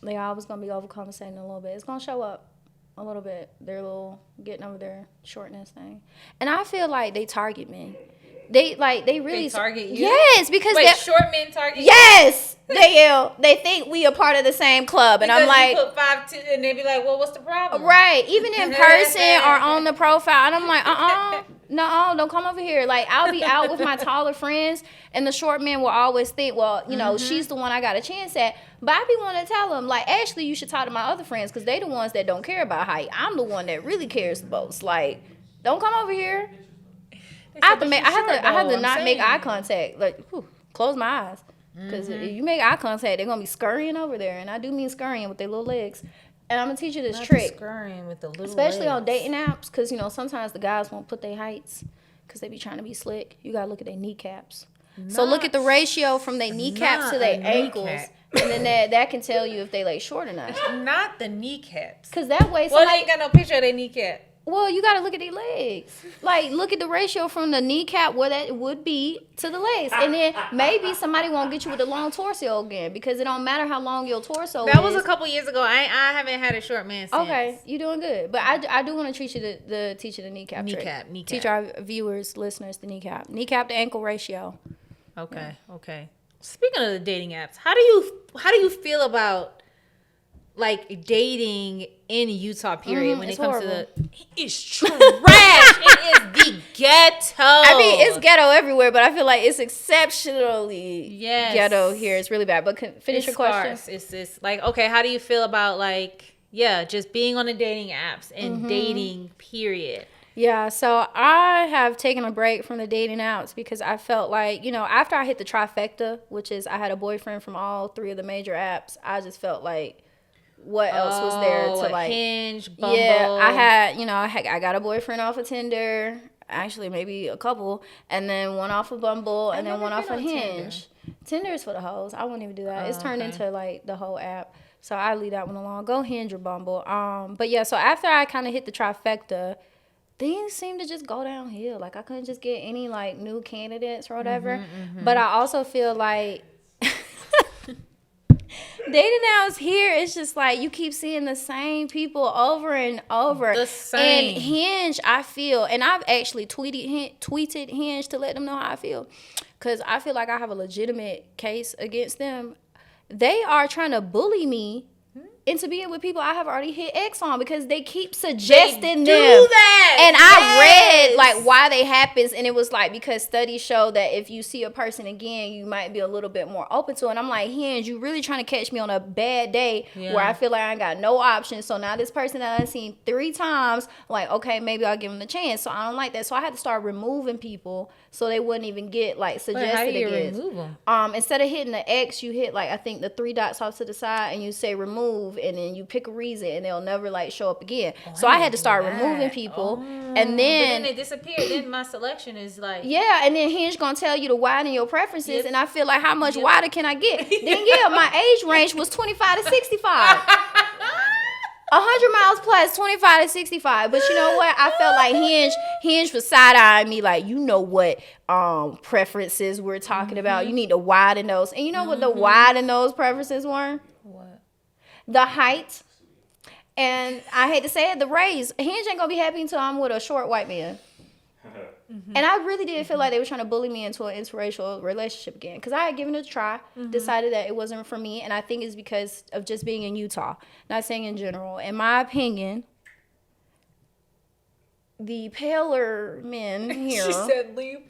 They always gonna be overcompensating a little bit. It's gonna show up a little bit. Their little getting over their shortness thing. And I feel like they target me. They really target you. Yes, because short men target you. Yes, they think we are part of the same club, and because I'm like, you put 5'2", and they be like, well, what's the problem? Right, even in person or on the profile, and I'm like, no, don't come over here. Like I'll be out with my taller friends, and the short men will always think, well, you know, she's the one I got a chance at. But I be wanting to tell them, like, actually, you should talk to my other friends because they the ones that don't care about height. I'm the one that really cares the most. Like, don't come over here. I have to not make eye contact. Like, close my eyes. Because if you make eye contact, they're going to be scurrying over there. And I do mean scurrying with their little legs. And I'm going to teach you this trick. Scurrying with the little especially legs. on dating apps. Because, you know, sometimes the guys won't put their heights because they be trying to be slick. You got to look at their kneecaps. So look at the ratio from their kneecaps to their ankles. And then that can tell you if they like short or not. Not the kneecaps. Because that way they ain't got no picture of their kneecap. Well, you got to look at their legs. Like, look at the ratio from the kneecap where that would be to the legs. And then maybe somebody won't get you with a long torso again because it don't matter how long your torso is. That was a couple years ago. I haven't had a short man since. Okay, you're doing good. But I do want to teach you the kneecap trick. Kneecap. Teach our viewers, listeners, the kneecap. Kneecap to ankle ratio. Okay, okay. Speaking of the dating apps, how do you feel about like dating in Utah period when it comes horrible. to it's trash. It is the ghetto. I mean, it's ghetto everywhere, but I feel like it's exceptionally ghetto here. It's really bad. But finish your question. It's like, okay, how do you feel about like, just being on the dating apps and dating period? Yeah, so I have taken a break from the dating apps because I felt like, you know, after I hit the trifecta, which is I had a boyfriend from all three of the major apps, I just felt like what else was there to like Hinge, Bumble. Yeah, I got a boyfriend off of Tinder, actually maybe a couple, and then one off of Bumble, and then one off of Hinge. Tinder is for the hoes. I wouldn't even do that. It's turned into like the whole app. So I leave that one alone. Go Hinge or Bumble. But yeah, so after I kind of hit the trifecta, things seemed to just go downhill. Like I couldn't just get any like new candidates or whatever. But I also feel like dating apps here, it's just like you keep seeing the same people over and over. The same. And Hinge, I feel, and I've actually tweeted Hinge to let them know how I feel, because I feel like I have a legitimate case against them. They are trying to bully me into being with people I have already hit X on because they keep suggesting them. That. And I read like why they happens, and it was like because studies show that if you see a person again, you might be a little bit more open to it. And I'm like, Hinge, you really trying to catch me on a bad day where I feel like I ain't got no options. So now this person that I've seen 3 times, like, okay, maybe I'll give them the chance. So I don't like that. So I had to start removing people so they wouldn't even get like suggested how do you again. remove them? Instead of hitting the X, you hit like I think the 3 dots off to the side and you say remove, and then you pick a reason and they'll never like show up again. So I had to start removing people, and then they disappear. Then my selection is like and then Hinge gonna tell you to widen your preferences, and I feel like how much wider can I get? Then my age range was 25 to 65. 100 miles plus 25 to 65. But you know what? I felt like Hinge was side-eyeing me like, you know what preferences we're talking about. You need to widen those. And you know what the widen those preferences were? what? The height. And I hate to say it, the raise. Hinge ain't gonna be happy until I'm with a short white man. And I really did feel like they were trying to bully me into an interracial relationship again. Because I had given it a try, decided that it wasn't for me. And I think it's because of just being in Utah. Not saying in general. In my opinion, the paler men here She said leave.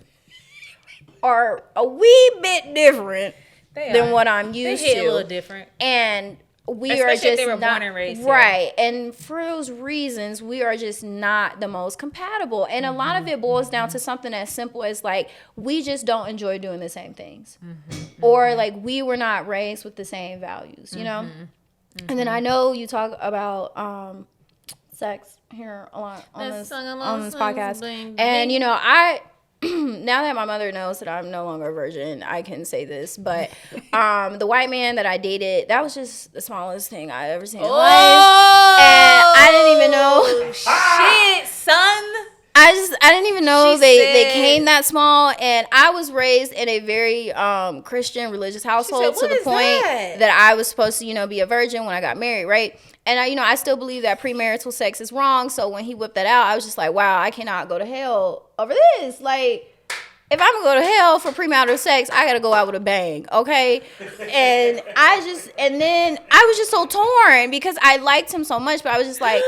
are a wee bit different than what I'm used They hit to. a little different. And we Especially are if just they were not born and raised here. right. And for those reasons, we are just not the most compatible. And a lot of it boils down to something as simple as like we just don't enjoy doing the same things, or like we were not raised with the same values, you know. And then I know you talk about sex here a lot on this podcast, and you know I. Now that my mother knows that I'm no longer a virgin, I can say this. But the white man that I dated, that was just the smallest thing I ever seen in life. And I didn't even know. Shit, son. I didn't even know they came that small. And I was raised in a very Christian religious household to the point that I was supposed to, be a virgin when I got married, right? And I still believe that premarital sex is wrong. So when he whipped that out, I was just like, wow, I cannot go to hell over this. Like, if I'm gonna go to hell for premarital sex, I gotta go out with a bang, okay? And then I was just so torn because I liked him so much, but I was just like,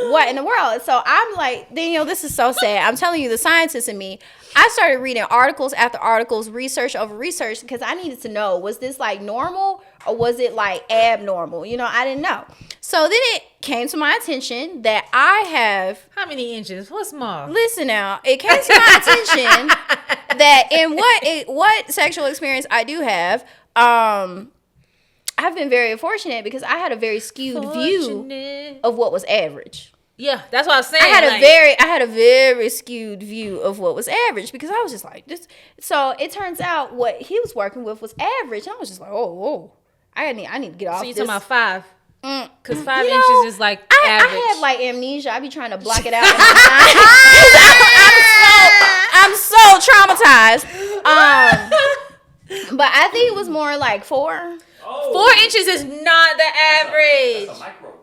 what in the world? So I'm like, this is so sad. I'm telling you, the scientist in me, I started reading articles after articles, research over research, because I needed to know, was this like normal or was it like abnormal? I didn't know. So then it came to my attention that I have... How many inches? What's small? Listen now. It came to my attention that in what sexual experience I do have, I've been very fortunate because I had a very skewed view of what was average. Yeah, that's what I was saying. I had a very skewed view of what was average because I was just like this. So it turns out what he was working with was average. And I was just like, oh, I need to get off. So you this. talking about 5? Because 5 inches is like average. I have like amnesia. I be trying to block it out. I'm so traumatized. But I think it was more like 4. 4 inches is not the average. That's a micro.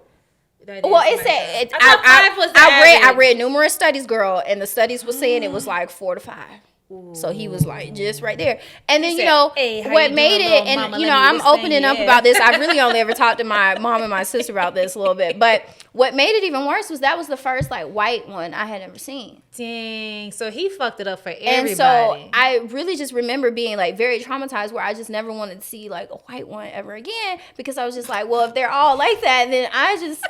Well, it said I read numerous studies, girl, and the studies were saying it was like 4 to 5. So he was like just right there. And then what made it, and I'm opening up about this. I really only ever talked to my mom and my sister about this a little bit. But what made it even worse was that was the first like white one I had ever seen. Dang. So he fucked it up for everybody. And so I really just remember being like very traumatized where I just never wanted to see like a white one ever again because I was just like, well, if they're all like that, then I just...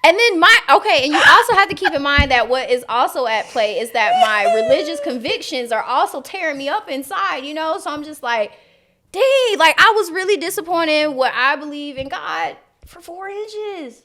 And then and you also have to keep in mind that what is also at play is that my religious convictions are also tearing me up inside, So I'm just like, dang, like I was really disappointed in what I believe in God for 4 inches.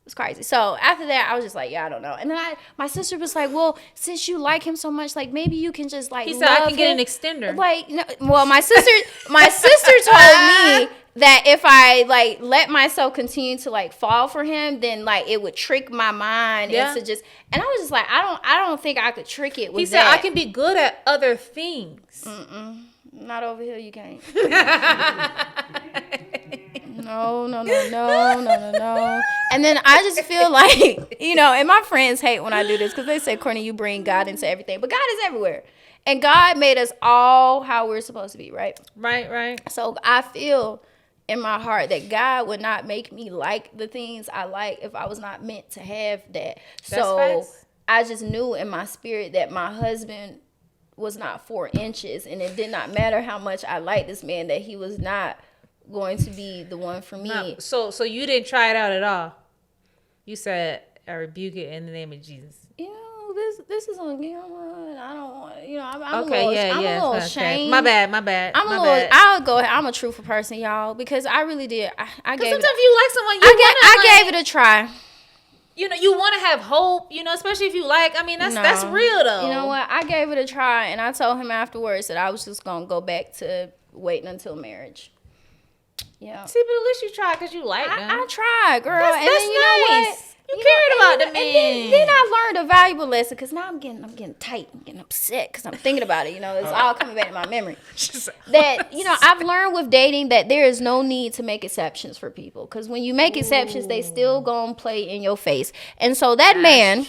It's crazy. So after that, I was just like, yeah, I don't know. And then my sister was like, well, since you like him so much, like maybe you can just like. He said I can get an extender. Like, no, well, my sister told me that if I like let myself continue to like fall for him, then like it would trick my mind into just. And I was just like, I don't think I could trick it with He said I can be good at other things. Not over here, you can't. No. And then I just feel like, and my friends hate when I do this because they say, Courtney, you bring God into everything. But God is everywhere. And God made us all how we're supposed to be, right? Right. So I feel in my heart that God would not make me like the things I like if I was not meant to have that. So I just knew in my spirit that my husband was not 4 inches, and it did not matter how much I liked this man, that he was not going to be the one for me. No, so you didn't try it out at all. You said, I rebuke it in the name of Jesus. This is on camera, and I don't want, I'm okay, a little ashamed. My bad. I'm a truthful person, y'all, because I really did. I gave sometimes you like someone, I gave it a try. You want to have hope, especially if you like. I mean, that's real though. You know what? I gave it a try, and I told him afterwards that I was just gonna go back to waiting until marriage. Yeah. See, but at least you tried because you like them. I tried, girl. That's and then you nice. know what? You cared about the man. And then I learned a valuable lesson, because now I'm getting tight. I'm getting upset because I'm thinking about it. It's all coming back to my memory. That, I've learned with dating that there is no need to make exceptions for people. Because when you make exceptions, they still gonna play in your face. And so that man,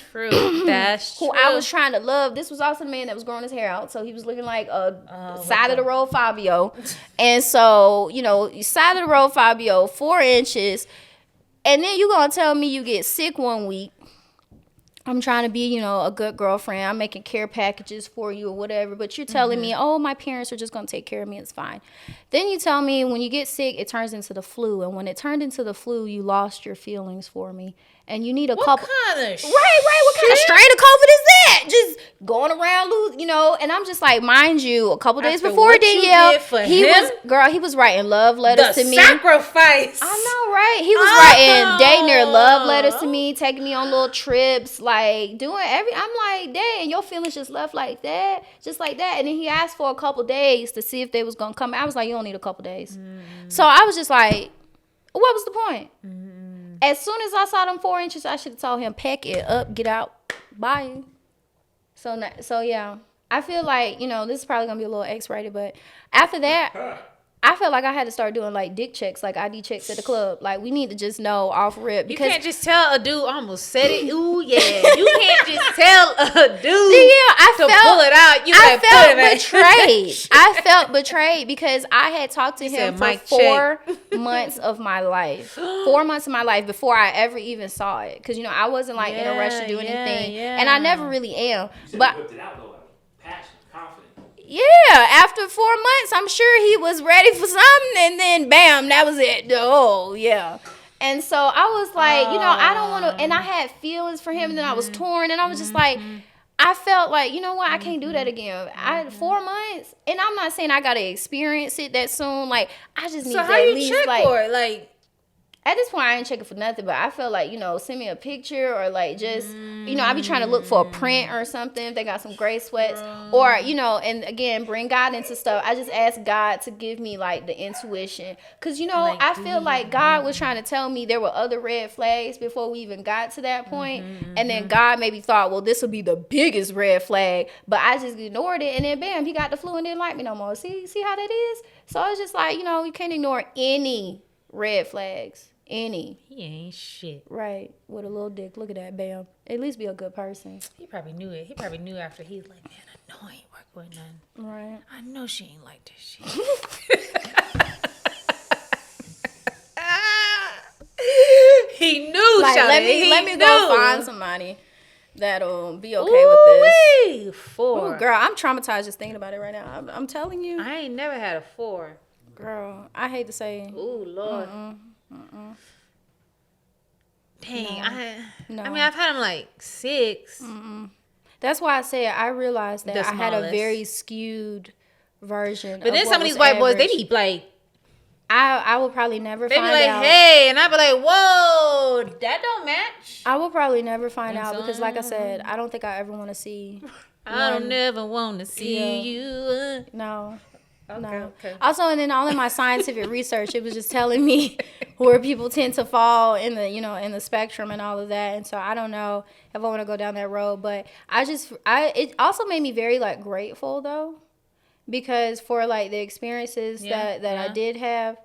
That's true. who I was trying to love, this was also the man that was growing his hair out. So he was looking like a side of the road Fabio. And so, side of the road Fabio, 4 inches. And then you gonna tell me you get sick one week. I'm trying to be, a good girlfriend. I'm making care packages for you or whatever. But you're telling me, oh, my parents are just going to take care of me. It's fine. Then you tell me when you get sick, it turns into the flu. And when it turned into the flu, you lost your feelings for me. And you need a couple. What kind of shit? Right. What kind of strain of COVID is that? Just going around, and I'm just like, mind you, a couple days before Danielle, he was writing love letters to me. Sacrifice. I know, right? He was writing dang near love letters to me, taking me on little trips, like doing I'm like, dang, your feelings just left like that, just like that. And then he asked for a couple days to see if they was gonna come. I was like, you don't need a couple days. So I was just like, what was the point? As soon as I saw them 4 inches, I should have told him, pack it up, get out, bye. So yeah, I feel like, this is probably going to be a little X-rated, but after that, I felt like I had to start doing, like, dick checks, like ID checks at the club. Like, we need to just know off rip. Because you can't just tell a dude, I almost said it, ooh, yeah. You can't just tell a dude pull it out. I felt betrayed because I had talked to him for 4 months of my life. 4 months of my life before I ever even saw it. Because, I wasn't, like, in a rush to do anything. Yeah. And I never really am. But whipped it out, though, passion, confident. Yeah, after 4 months, I'm sure he was ready for something, and then bam, that was it. Oh, yeah. And so I was like, I don't want to, and I had feelings for him, and then I was torn, and I was just like, I felt like, I can't do that again. 4 months, and I'm not saying I got to experience it that soon. Like, I just need to at least, like. For it? Like, at this point, I ain't checking for nothing, but I feel like, send me a picture or, like, just, I be trying to look for a print or something if they got some gray sweats. Or, and, again, bring God into stuff. I just ask God to give me, like, the intuition. Because, I feel like God was trying to tell me there were other red flags before we even got to that point. And then God maybe thought, well, this will be the biggest red flag. But I just ignored it. And then, bam, he got the flu and didn't like me no more. See how that is? So it's just like, you can't ignore any red flags. He ain't shit. Right. With a little dick. Look at that, bam. At least be a good person. He probably knew it. He probably knew after he's like, man, I know I ain't working with none. Right. I know she ain't like this shit. He knew, like, let me go find somebody that'll be okay with this. 4. Ooh, girl, I'm traumatized just thinking about it right now. I'm telling you. I ain't never had a 4. Girl, I hate to say. Ooh, Lord. Dang, no. I mean, I've had them like 6. That's why I said I realized that I had a very skewed version. But then some of these white boys, they be like, I will probably never find out. They be like, hey, and I be like, whoa, that don't match. I will probably never find out because, like I said, I don't think I ever want to see. I don't never want to see you. No. Okay. Also, and then all in my scientific research, it was just telling me where people tend to fall in the, in the spectrum and all of that. And so I don't know if I want to go down that road, but it also made me very like grateful though, because for like the experiences that I did have,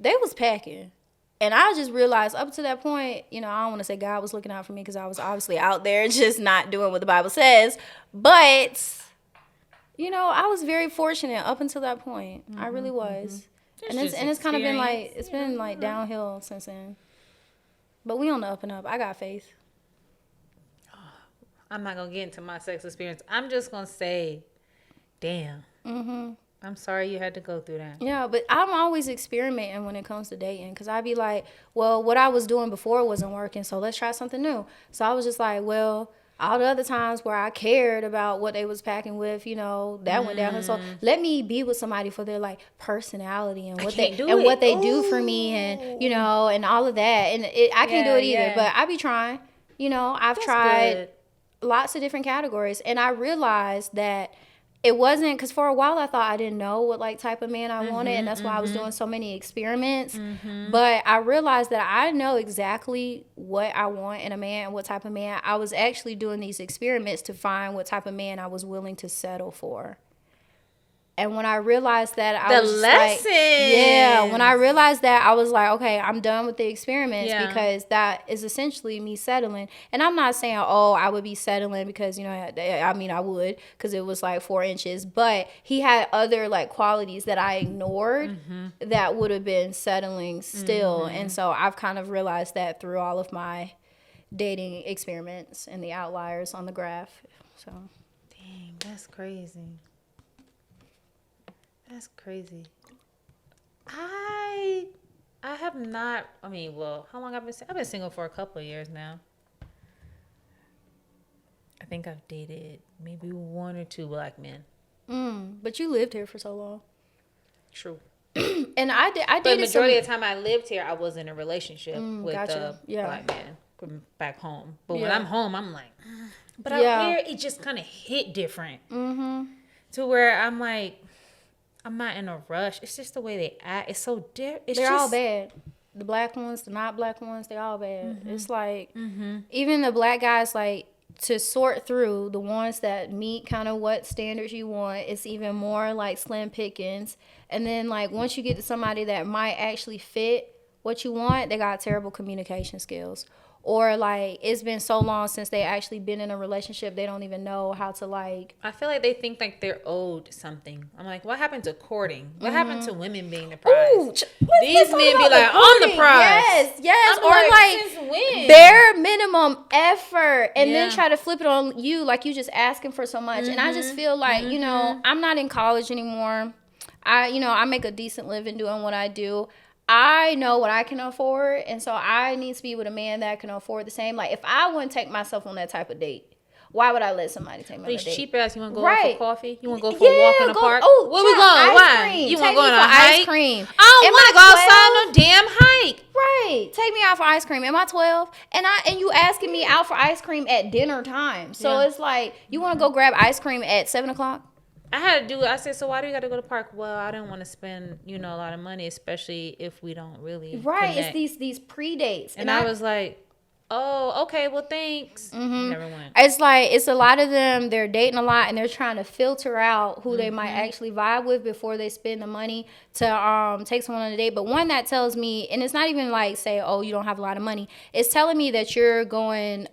they was packing. And I just realized up to that point, I don't want to say God was looking out for me because I was obviously out there just not doing what the Bible says, but I was very fortunate up until that point. I really was. it's kind of been like, it's been like downhill since then. But we on the up and up. I got faith. I'm not gonna get into my sex experience. I'm just gonna say, damn. I'm sorry you had to go through that. Yeah, but I'm always experimenting when it comes to dating, because I'd be like, well, what I was doing before wasn't working, so let's try something new. So I was just like, well, all the other times where I cared about what they was packing with, you know, that went down. So let me be with somebody for their like personality and what they do for me, and you know, and all of that. And I can't do it either, but I be trying. You know, I've tried lots of different categories, and I realized that it wasn't, because for a while I thought I didn't know what like type of man I wanted, and that's why I was doing so many experiments. But I realized that I know exactly what I want in a man and what type of man. I was actually doing these experiments to find what type of man I was willing to settle for. And when I realized that, I was just like, when I realized that, I was like, okay, I'm done with the experiments, because that is essentially me settling. And I'm not saying, oh, I would be settling because, you know, I mean, I would, because it was like 4 inches. But he had other like qualities that I ignored that would have been settling still. And so I've kind of realized that through all of my dating experiments and the outliers on the graph. So, dang, that's crazy. That's crazy. I have not. I mean, well, how long I've been single for a couple of years now. I think I've dated maybe 1 or 2 black men. But you lived here for so long. True. And I dated. But majority of the time I lived here, I was in a relationship with a black man from back home. But when I'm home, I'm like, but out here it just kind of hit different. To where I'm like, I'm not in a rush. It's just the way they act. It's so different. They're all bad. The black ones, the not black ones, they all bad. It's like, even the black guys, like, to sort through the ones that meet kind of what standards you want, it's even more like slim pickings. And then, like, once you get to somebody that might actually fit what you want, they got terrible communication skills. Or, like, it's been so long since they actually been in a relationship, they don't even know how to, like... I feel like they think, like, they're owed something. I'm like, what happened to courting? What happened to women being the prize? Ooh, these men be like, I'm the prize. Yes. I'm or, like, since when? Bare minimum effort. And then try to flip it on you, like, you just asking for so much. And I just feel like, you know, I'm not in college anymore. I make a decent living doing what I do. I know what I can afford, and so I need to be with a man that can afford the same. Like, if I wouldn't take myself on that type of date, why would I let somebody take me on a date? Cheap ass, you want to go out for coffee? You want to go for a walk in the park? Oh, where we going? Why? Cream. You want to go on a hike? Ice cream. I don't want to go outside no damn hike. Right. Take me out for ice cream. Am I 12? And you asking me out for ice cream at dinner time. So it's like, you want to go grab ice cream at 7 o'clock? I had to do it. I said, so why do you got to go to the park? Well, I didn't want to spend, a lot of money, especially if we don't really connect. It's these pre-dates. And I was like, oh, okay, well, thanks. Never went. It's like, it's a lot of them, they're dating a lot, and they're trying to filter out who they might actually vibe with before they spend the money to take someone on a date. But one that tells me, and it's not even like, say, oh, you don't have a lot of money. It's telling me that you're going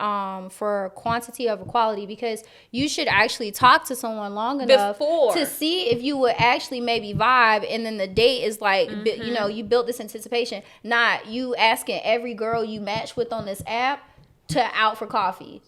for quantity over quality, because you should actually talk to someone long enough to see if you would actually maybe vibe, and then the date is like, you built this anticipation, not you asking every girl you match with on this app to out for coffee.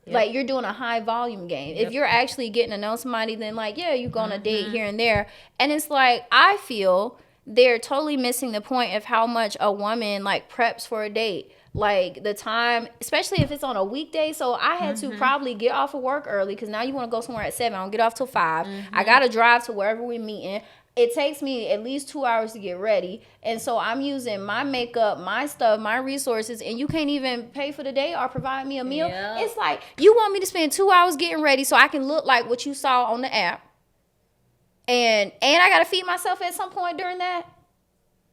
Like, you're doing a high volume game. If you're actually getting to know somebody, then like, you go on a date here and there. And it's like, I feel they're totally missing the point of how much a woman like preps for a date. Like, the time, especially if it's on a weekday. So I had to probably get off of work early, because now you want to go somewhere at 7. I don't get off till 5. I got to drive to wherever we're meeting. It takes me at least 2 hours to get ready. And so I'm using my makeup, my stuff, my resources, and you can't even pay for the day or provide me a meal. Yeah. It's like, you want me to spend 2 hours getting ready so I can look like what you saw on the app. And I got to feed myself at some point during that.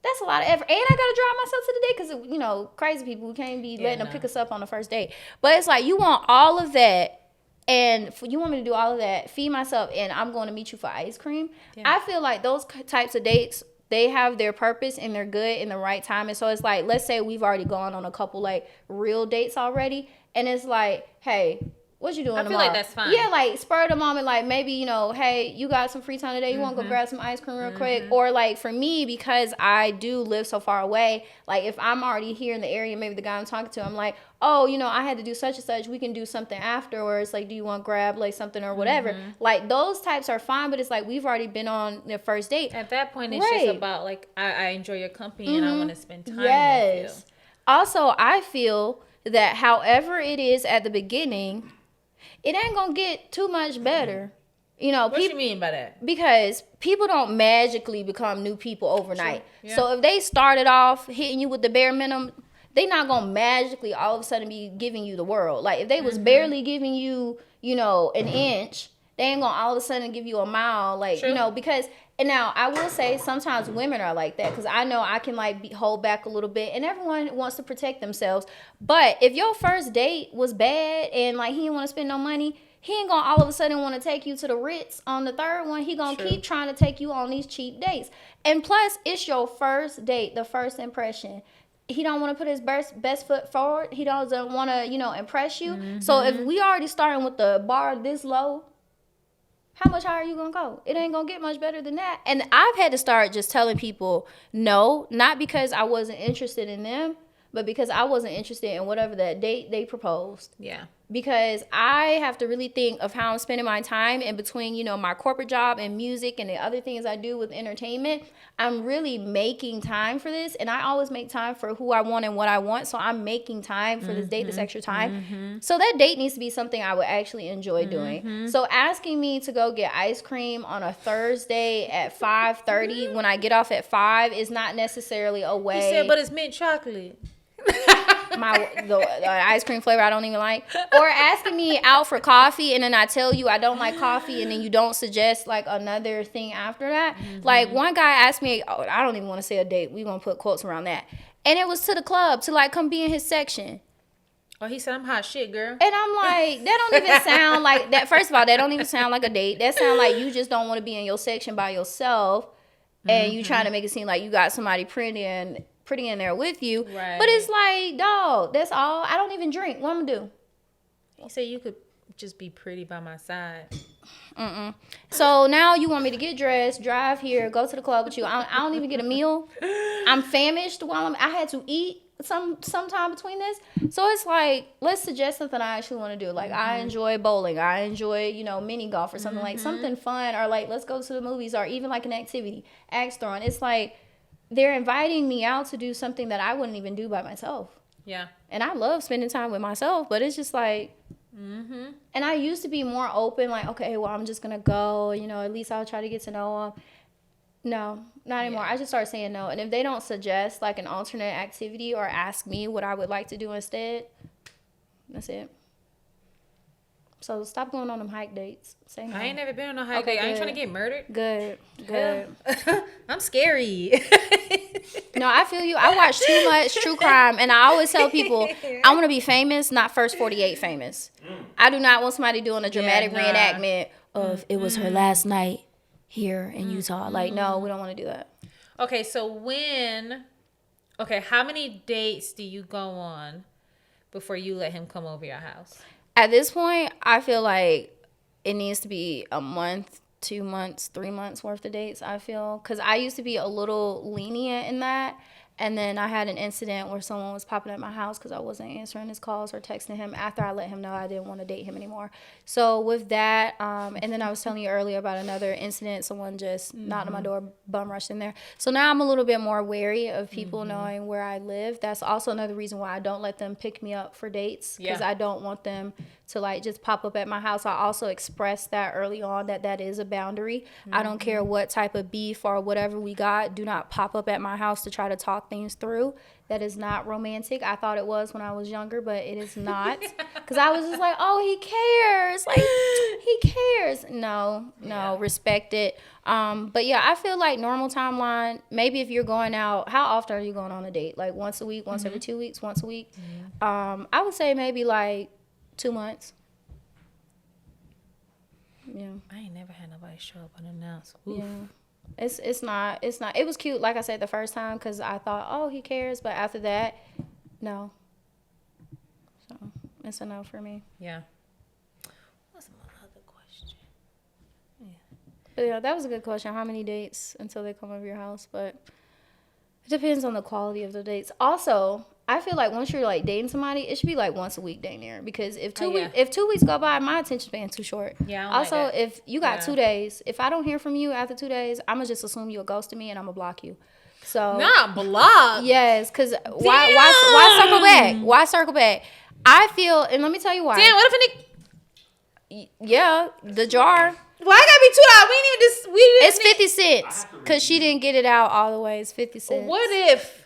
That's a lot of effort. And I got to drive myself to the date, because, crazy people, we can't be letting them pick us up on the first date. But it's like, you want all of that. And you want me to do all of that, feed myself, and I'm going to meet you for ice cream. I feel like those types of dates, they have their purpose and they're good in the right time. And so it's like, let's say we've already gone on a couple like real dates already. And it's like, hey, what you doing I feel tomorrow? like that's fine. Yeah, like spur of the moment, like maybe, you know, hey, you got some free time today, you want to go grab some ice cream real quick? Or like for me, because I do live so far away, like if I'm already here in the area, maybe the guy I'm talking to, I'm like, oh, you know, I had to do such and such, we can do something afterwards, like do you want to grab like something or whatever? Like those types are fine, but it's like we've already been on the first date. At that point, it's just about like I enjoy your company and I want to spend time with you. Also, I feel that however it is at the beginning, it ain't gonna get too much better. You know, what you mean by that? Because people don't magically become new people overnight. Sure. Yeah. So if they started off hitting you with the bare minimum, they not gonna magically all of a sudden be giving you the world. Like if they was barely giving you, you know, an inch, they ain't gonna all of a sudden give you a mile. Like, you know, because, and now I will say sometimes women are like that, because I know I can like hold back a little bit, and everyone wants to protect themselves. But if your first date was bad and like he didn't want to spend no money, he ain't gonna all of a sudden want to take you to the Ritz on the third one. He gonna keep trying to take you on these cheap dates. And plus, it's your first date, the first impression. He don't want to put his best foot forward. He doesn't want to, you know, impress you. So if we already starting with the bar this low, how much higher are you gonna go? It ain't gonna get much better than that. And I've had to start just telling people no, not because I wasn't interested in them, but because I wasn't interested in whatever that date they proposed. Yeah. Because I have to really think of how I'm spending my time in between, you know, my corporate job and music and the other things I do with entertainment. I'm really making time for this, and I always make time for who I want and what I want. So I'm making time for this date, this extra time. So that date needs to be something I would actually enjoy doing. So asking me to go get ice cream on a Thursday at 5:30 when I get off at 5 is not necessarily a way. He said, but it's mint chocolate. The ice cream flavor I don't even like, or asking me out for coffee and then I tell you I don't like coffee and then you don't suggest like another thing after that. Like one guy asked me, oh, I don't even want to say a date, we gonna put quotes around that, and it was to the club to like come be in his section. Oh, he said I'm hot shit, girl. And I'm like, that don't even sound like that. First of all, that don't even sound like a date. That sound like you just don't want to be in your section by yourself, and you trying to make it seem like you got somebody pretty in there with you. Right. But it's like, dog, that's all. I don't even drink. What I'm gonna do? He said you could just be pretty by my side. So now you want me to get dressed, drive here, go to the club with you. I don't even get a meal. I'm famished while I had to eat sometime between this. So it's like, let's suggest something I actually want to do. Like I enjoy bowling. I enjoy, you know, mini golf or something, like something fun, or like let's go to the movies, or even like an activity, axe throwing. It's like they're inviting me out to do something that I wouldn't even do by myself. Yeah. And I love spending time with myself, but it's just like, and I used to be more open, like, okay, well, I'm just going to go, you know, at least I'll try to get to know them. No, not anymore. I just start saying no. And if they don't suggest like an alternate activity or ask me what I would like to do instead, that's it. So stop going on them hike dates. Say no. I ain't never been on a hike date. I ain't trying to get murdered. Good. I'm scary. No, I feel you. I watch too much true crime, and I always tell people I want to be famous, not First 48 famous. I do not want somebody doing a dramatic reenactment of it was her last night here in Utah. Like, no, we don't want to do that. Okay, so how many dates do you go on before you let him come over your house? At this point, I feel like it needs to be a month, 2 months, 3 months worth of dates, I feel. Because I used to be a little lenient in that. And then I had an incident where someone was popping at my house because I wasn't answering his calls or texting him after I let him know I didn't want to date him anymore. So with that, and then I was telling you earlier about another incident, someone just knocked on my door, bum rushed in there. So now I'm a little bit more wary of people knowing where I live. That's also another reason why I don't let them pick me up for dates, because I don't want them to like just pop up at my house. I also expressed that early on that is a boundary. I don't care what type of beef or whatever we got. Do not pop up at my house to try to talk things through. That is not romantic. I thought it was when I was younger, but it is not. Because I was just like, oh, he cares. Like, he cares. No, respect it. But yeah, I feel like normal timeline, maybe if you're going out, how often are you going on a date? Like once a week, once every 2 weeks, once a week? I would say maybe like 2 months. Yeah. I ain't never had nobody show up unannounced. Oof. Yeah. It's not. It was cute, like I said, the first time, because I thought, oh, he cares. But after that, no. So it's a no for me. Yeah. But yeah, that was a good question. How many dates until they come over your house? But it depends on the quality of the dates. Also, I feel like once you're like dating somebody, it should be like once a week dang near. Because if 2 weeks go by, my attention span too short. Yeah. Also, like if you got 2 days, if I don't hear from you after 2 days, I'm gonna just assume you're ghosting me and I'm gonna block you. So not block. Yes, because why circle back? Why circle back? I feel, and let me tell you why. Damn, what if the jar. Why I gotta be $2? It's 50 cents because she didn't get it out all the way. It's 50 cents. What if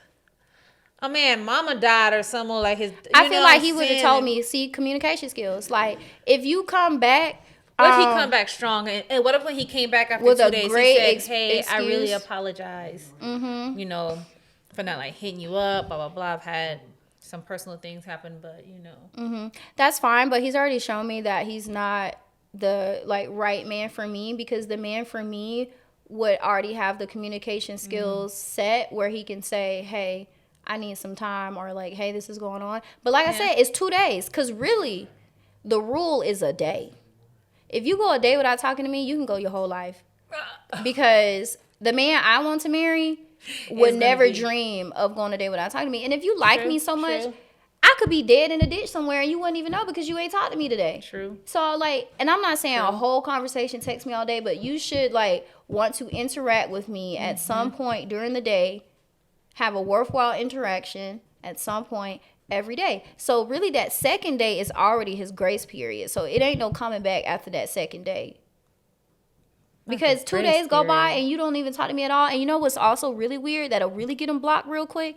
a man, mama died or something like his? I feel like he would have told me. See, communication skills. Like if you come back. What if he come back strong? And what if when he came back after 2 days, he said, "Hey, I really apologize. You know, for not like hitting you up. Blah blah blah. I've had some personal things happen, but you know, that's fine. But he's already shown me that he's not the like right man for me, because the man for me would already have the communication skills set where he can say, hey, I need some time, or like, hey, this is going on. But like I said, it's 2 days, because really the rule is a day. If you go a day without talking to me, you can go your whole life, because the man I want to marry would never dream of going a day without talking to me. And if you like me so much, I could be dead in a ditch somewhere and you wouldn't even know because you ain't talked to me today. True. So like, and I'm not saying a whole conversation, text me all day, but you should like want to interact with me at some point during the day, have a worthwhile interaction at some point every day. So really that second day is already his grace period. So it ain't no coming back after that second day. Because 2 days go by and you don't even talk to me at all. And you know what's also really weird that'll really get him blocked real quick?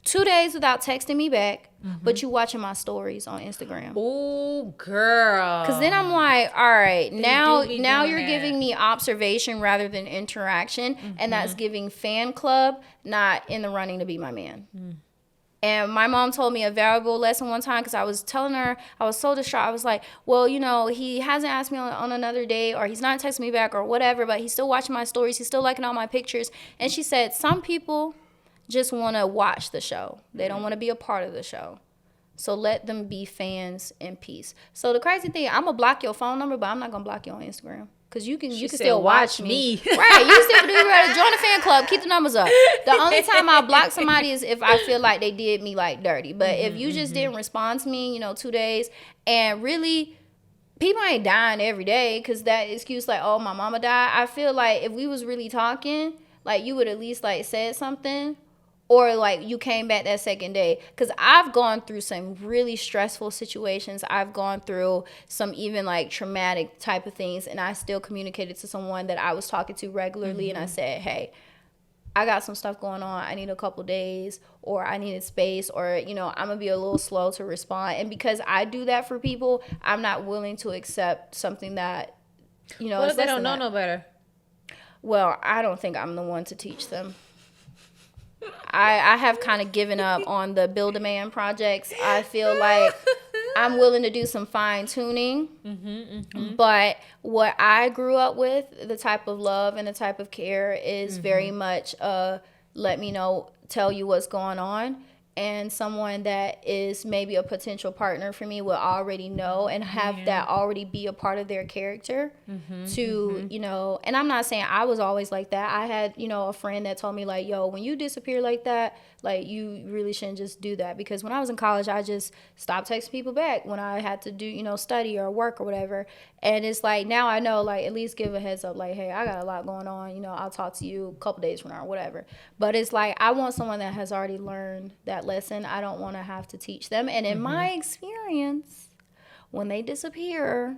2 days without texting me back, but you watching my stories on Instagram. Oh, girl. Because then I'm like, all right, now you're giving me observation rather than interaction, and that's giving fan club, not in the running to be my man. And my mom told me a valuable lesson one time, because I was telling her, I was so distraught. I was like, well, you know, he hasn't asked me on another day, or he's not texting me back or whatever, but he's still watching my stories. He's still liking all my pictures. And she said, some people just want to watch the show. They don't want to be a part of the show. So let them be fans in peace. So the crazy thing, I'm going to block your phone number, but I'm not going to block you on Instagram. Because you can still watch me. Right. You still do better. Join the fan club. Keep the numbers up. The only time I block somebody is if I feel like they did me like dirty. But if you just didn't respond to me, 2 days, and really, people ain't dying every day, because that excuse like, oh, my mama died. I feel like if we was really talking, like you would at least like said something. Or like you came back that second day. Because I've gone through some really stressful situations. I've gone through some even like traumatic type of things. And I still communicated to someone that I was talking to regularly. And I said, hey, I got some stuff going on. I need a couple days. Or I needed space. Or, I'm going to be a little slow to respond. And because I do that for people, I'm not willing to accept something that, what if they don't know no better? Well, I don't think I'm the one to teach them. I have kind of given up on the Build-A-Man projects. I feel like I'm willing to do some fine-tuning. But what I grew up with, the type of love and the type of care is very much let me know, tell you what's going on. And someone that is maybe a potential partner for me will already know and have that already be a part of their character and I'm not saying I was always like that. I had, a friend that told me like, yo, when you disappear like that, like you really shouldn't just do that. Because when I was in college, I just stopped texting people back when I had to do, study or work or whatever. And it's like, now I know, like, at least give a heads up, like, hey, I got a lot going on, I'll talk to you a couple days from now or whatever. But it's like, I want someone that has already learned that lesson. I don't want to have to teach them. And in my experience, when they disappear,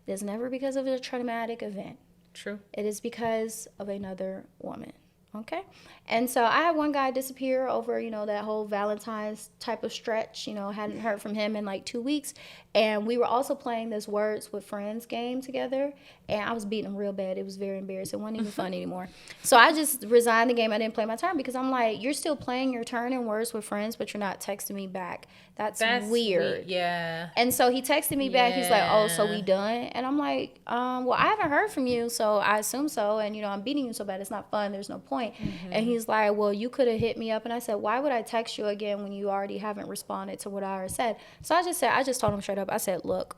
it's never because of a traumatic event. True. It is because of another woman. Okay. And so I had one guy disappear over, that whole Valentine's type of stretch, hadn't heard from him in like 2 weeks. And we were also playing this Words with Friends game together. And I was beating him real bad. It was very embarrassing. It wasn't even fun anymore. So I just resigned the game. I didn't play my turn because I'm like, you're still playing your turn in Words with Friends, but you're not texting me back. That's weird. Sweet. Yeah. And so he texted me back. He's like, oh, so we done? And I'm like, well, I haven't heard from you, so I assume so. And, I'm beating you so bad. It's not fun. There's no point. And he's like, well, you could have hit me up. And I said, why would I text you again when you already haven't responded to what I already said? So I just told him straight up. I said, look,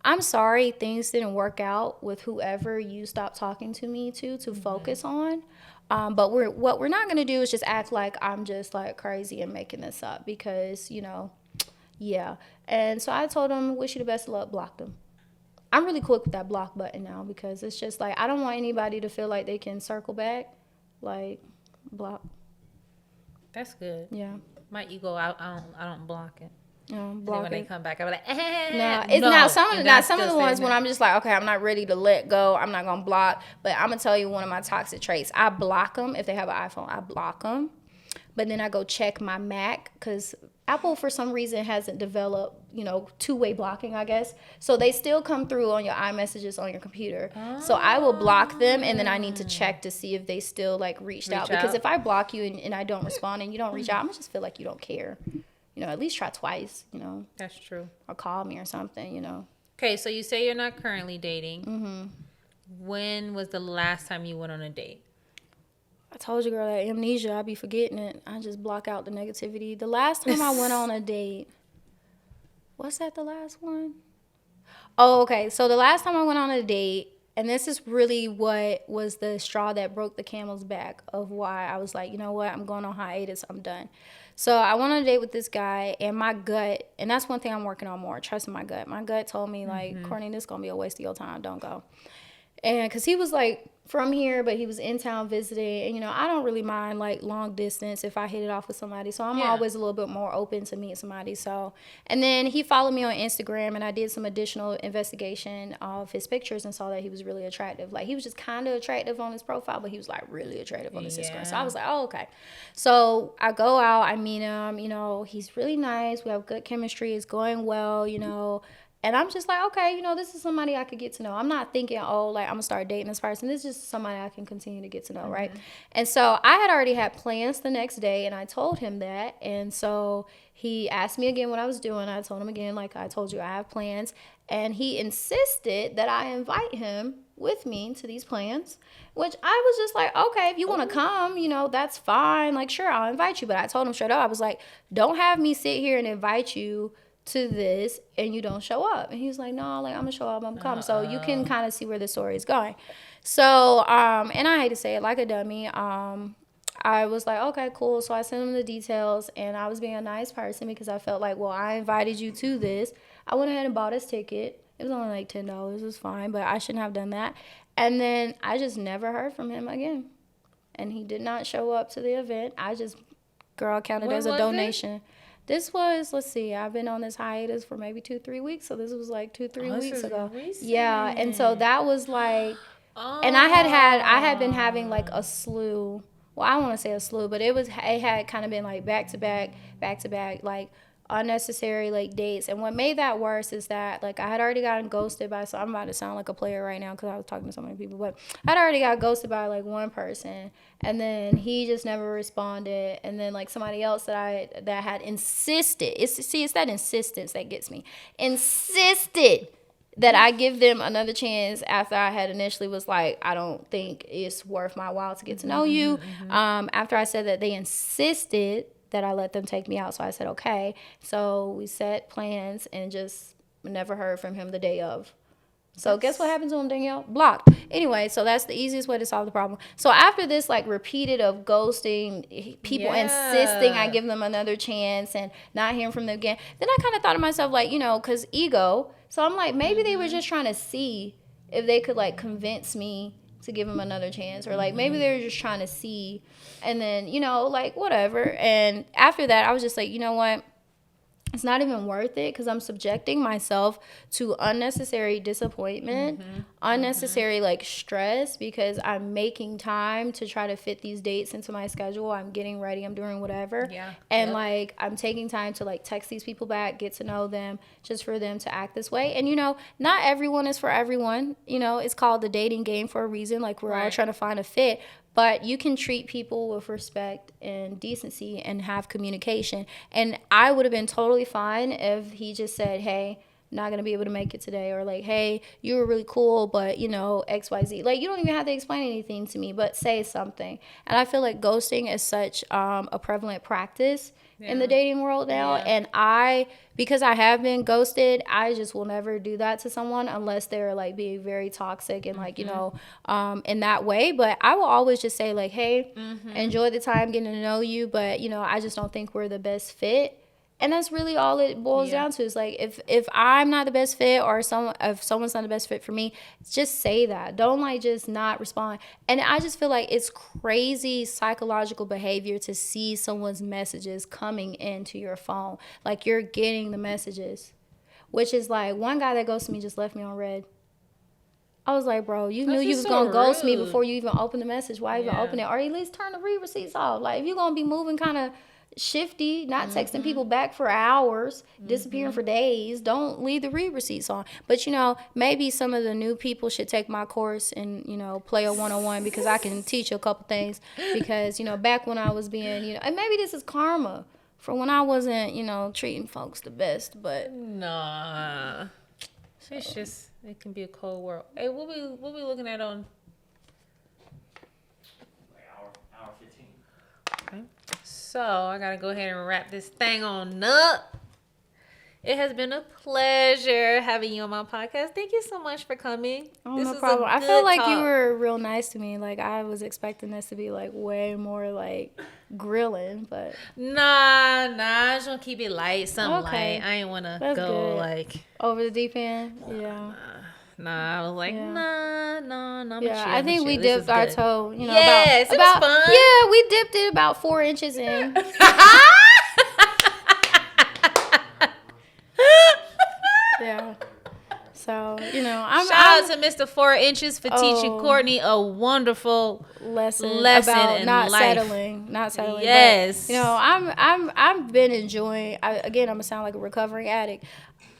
I'm sorry things didn't work out with whoever you stopped talking to me to focus on. But what we're not going to do is just act like I'm just like crazy and making this up because, yeah. And so I told him, wish you the best of luck, blocked him. I'm really quick with that block button now because it's just like I don't want anybody to feel like they can circle back. Like, block. That's good. Yeah. My ego, I don't block it. Block when it. they come back, I'm like, No, it's no. not some of the ones there. when I'm just like, okay, I'm not ready to let go. I'm not gonna block. But I'm gonna tell you one of my toxic traits. I block them if they have an iPhone. I block them, but then I go check my Mac because Apple for some reason hasn't developed, two-way blocking, I guess. So they still come through on your iMessages on your computer. Oh. So I will block them, and then I need to check to see if they still like reached out. Because if I block you and I don't respond and you don't reach out, I'm gonna just feel like you don't care. At least try twice, That's true. Or call me or something, Okay, so you say you're not currently dating. Mm-hmm. When was the last time you went on a date? I told you, girl, that amnesia, I be forgetting it. I just block out the negativity. The last time I went on a date, was that the last one? Oh, okay. So the last time I went on a date, and this is really what was the straw that broke the camel's back of why I was like, you know what, I'm going on hiatus, I'm done. So I went on a date with this guy, and my gut, and that's one thing I'm working on more, trusting my gut. My gut told me, like, Courtney, this is going to be a waste of your time, don't go. And because he was like from here, but he was in town visiting. And, I don't really mind like long distance if I hit it off with somebody. So I'm always a little bit more open to meet somebody. So, and then he followed me on Instagram, and I did some additional investigation of his pictures and saw that he was really attractive. Like he was just kind of attractive on his profile, but he was like really attractive on his Instagram. So I was like, oh, okay. So I go out, I meet him, he's really nice. We have good chemistry. It's going well, And I'm just like, okay, this is somebody I could get to know. I'm not thinking, I'm going to start dating this person. This is just somebody I can continue to get to know, right? And so I had already had plans the next day, and I told him that. And so he asked me again what I was doing. I told him again, like I told you, I have plans. And he insisted that I invite him with me to these plans, which I was just like, okay, if you want to come, that's fine. Like, sure, I'll invite you. But I told him straight up, I was like, don't have me sit here and invite you to this and you don't show up. And he was like, no, like I'm gonna show up, I'm gonna come. So you can kind of see where the story is going. So and I hate to say it, like a dummy, I was like, okay, cool. So I sent him the details, and I was being a nice person because I felt like, well, I invited you to this. I went ahead and bought his ticket. It was only like $10. It was fine, but I shouldn't have done that. And then I just never heard from him again, and he did not show up to the event. I just counted as a donation. This was, let's see, I've been on this hiatus for maybe 2-3 weeks. So this was like 2-3 weeks ago. Recent. Yeah. And so that was like, and I had been having like a slew. Well, I don't want to say a slew, but it had kind of been like back to back, like unnecessary like dates. And what made that worse is that like I had already gotten ghosted by, so I'm about to sound like a player right now because I was talking to so many people, but I'd already got ghosted by like one person, and then he just never responded. And then like somebody else that had insisted, it's that insistence that gets me, insisted that I give them another chance after I had initially was like, I don't think it's worth my while to get to know you. After I said that, they insisted that I let them take me out. So I said, okay. So we set plans and just never heard from him the day of. So guess what happened to him, Danielle? Blocked. Anyway, so that's the easiest way to solve the problem. So after this, like, repeated of ghosting, people insisting I give them another chance and not hearing from them again, then I kind of thought to myself, like, because ego. So I'm like, maybe they were just trying to see if they could, like, convince me to give them another chance. Or, like, maybe they were just trying to see. And then, like, whatever. And after that, I was just like, you know what? It's not even worth it because I'm subjecting myself to unnecessary disappointment, unnecessary like stress because I'm making time to try to fit these dates into my schedule. I'm getting ready. I'm doing whatever. Yeah. And like I'm taking time to like text these people back, get to know them just for them to act this way. And, not everyone is for everyone. It's called the dating game for a reason. Like we're all trying to find a fit. But you can treat people with respect and decency and have communication. And I would have been totally fine if he just said, hey, not gonna be able to make it today, or like, hey, you were really cool, but you know, XYZ. Like, you don't even have to explain anything to me, but say something. And I feel like ghosting is such a prevalent practice in the dating world now. And because I have been ghosted, I just will never do that to someone unless they're like being very toxic and like, you know, in that way. But I will always just say like, hey, enjoy the time getting to know you, but you know, I just don't think we're the best fit. And that's really all it boils down to, is like, if I'm not the best fit, or if someone's not the best fit for me, just say that. Don't like just not respond. And I just feel like it's crazy psychological behavior to see someone's messages coming into your phone. Like, you're getting the messages, which is like, one guy that ghosted me just left me on red. I was like, bro, you knew you was going to ghost me before you even opened the message. Why even open it? Or at least turn the read receipts off. Like, if you're going to be moving kind of shifty, not texting people back for hours, disappearing for days, don't leave the read receipts on. But you know, maybe some of the new people should take my course and, you know, play a 101, because I can teach you a couple things. Because, you know, back when I was being, you know, and maybe this is karma for when I wasn't, you know, treating folks the best. But nah, it's just, it can be a cold world. Hey, what we looking at on? Hour 15. Okay. So I gotta go ahead and wrap this thing on up. It has been a pleasure having you on my podcast. Thank you so much for coming. Oh, no problem. I feel like you were real nice to me. Like, I was expecting this to be like way more like grilling, but nah. I just want to keep it light, something light. I ain't want to go good. Like over the deep end. Yeah. Nah, I was like, nah. Yeah, I think we dipped our toe, you know. Yes, it was fun. Yeah, we dipped it about 4 inches in. Yeah. So, you know, shout out to Mr. 4 Inches for teaching Courtney a wonderful lesson about in not life. Not settling. Yes. But, you know, I've been enjoying. Again, I'm gonna sound like a recovering addict.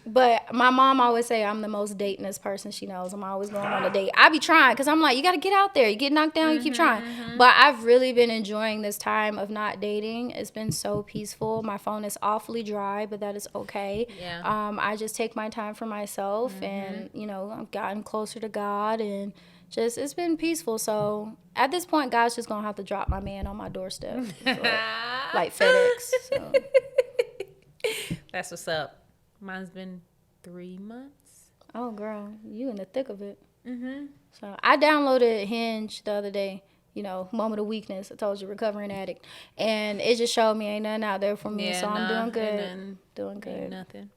But my mom always say I'm the most datingest person she knows. I'm always going on a date. I be trying, because I'm like, you got to get out there. You get knocked down, you keep trying. But I've really been enjoying this time of not dating. It's been so peaceful. My phone is awfully dry, but that is okay. Yeah. I just take my time for myself, and, you know, I've gotten closer to God, and just, it's been peaceful. So at this point, God's just going to have to drop my man on my doorstep. Like FedEx. So. That's what's up. Mine's been 3 months. Oh, girl, you in the thick of it. So I downloaded Hinge the other day. You know, moment of weakness. I told you, recovering addict, and it just showed me ain't nothing out there for me. So I'm doing good. Doing good. Ain't nothing.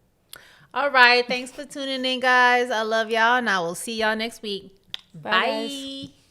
All right, thanks for tuning in, guys. I love y'all, and I will see y'all next week. Bye. Bye.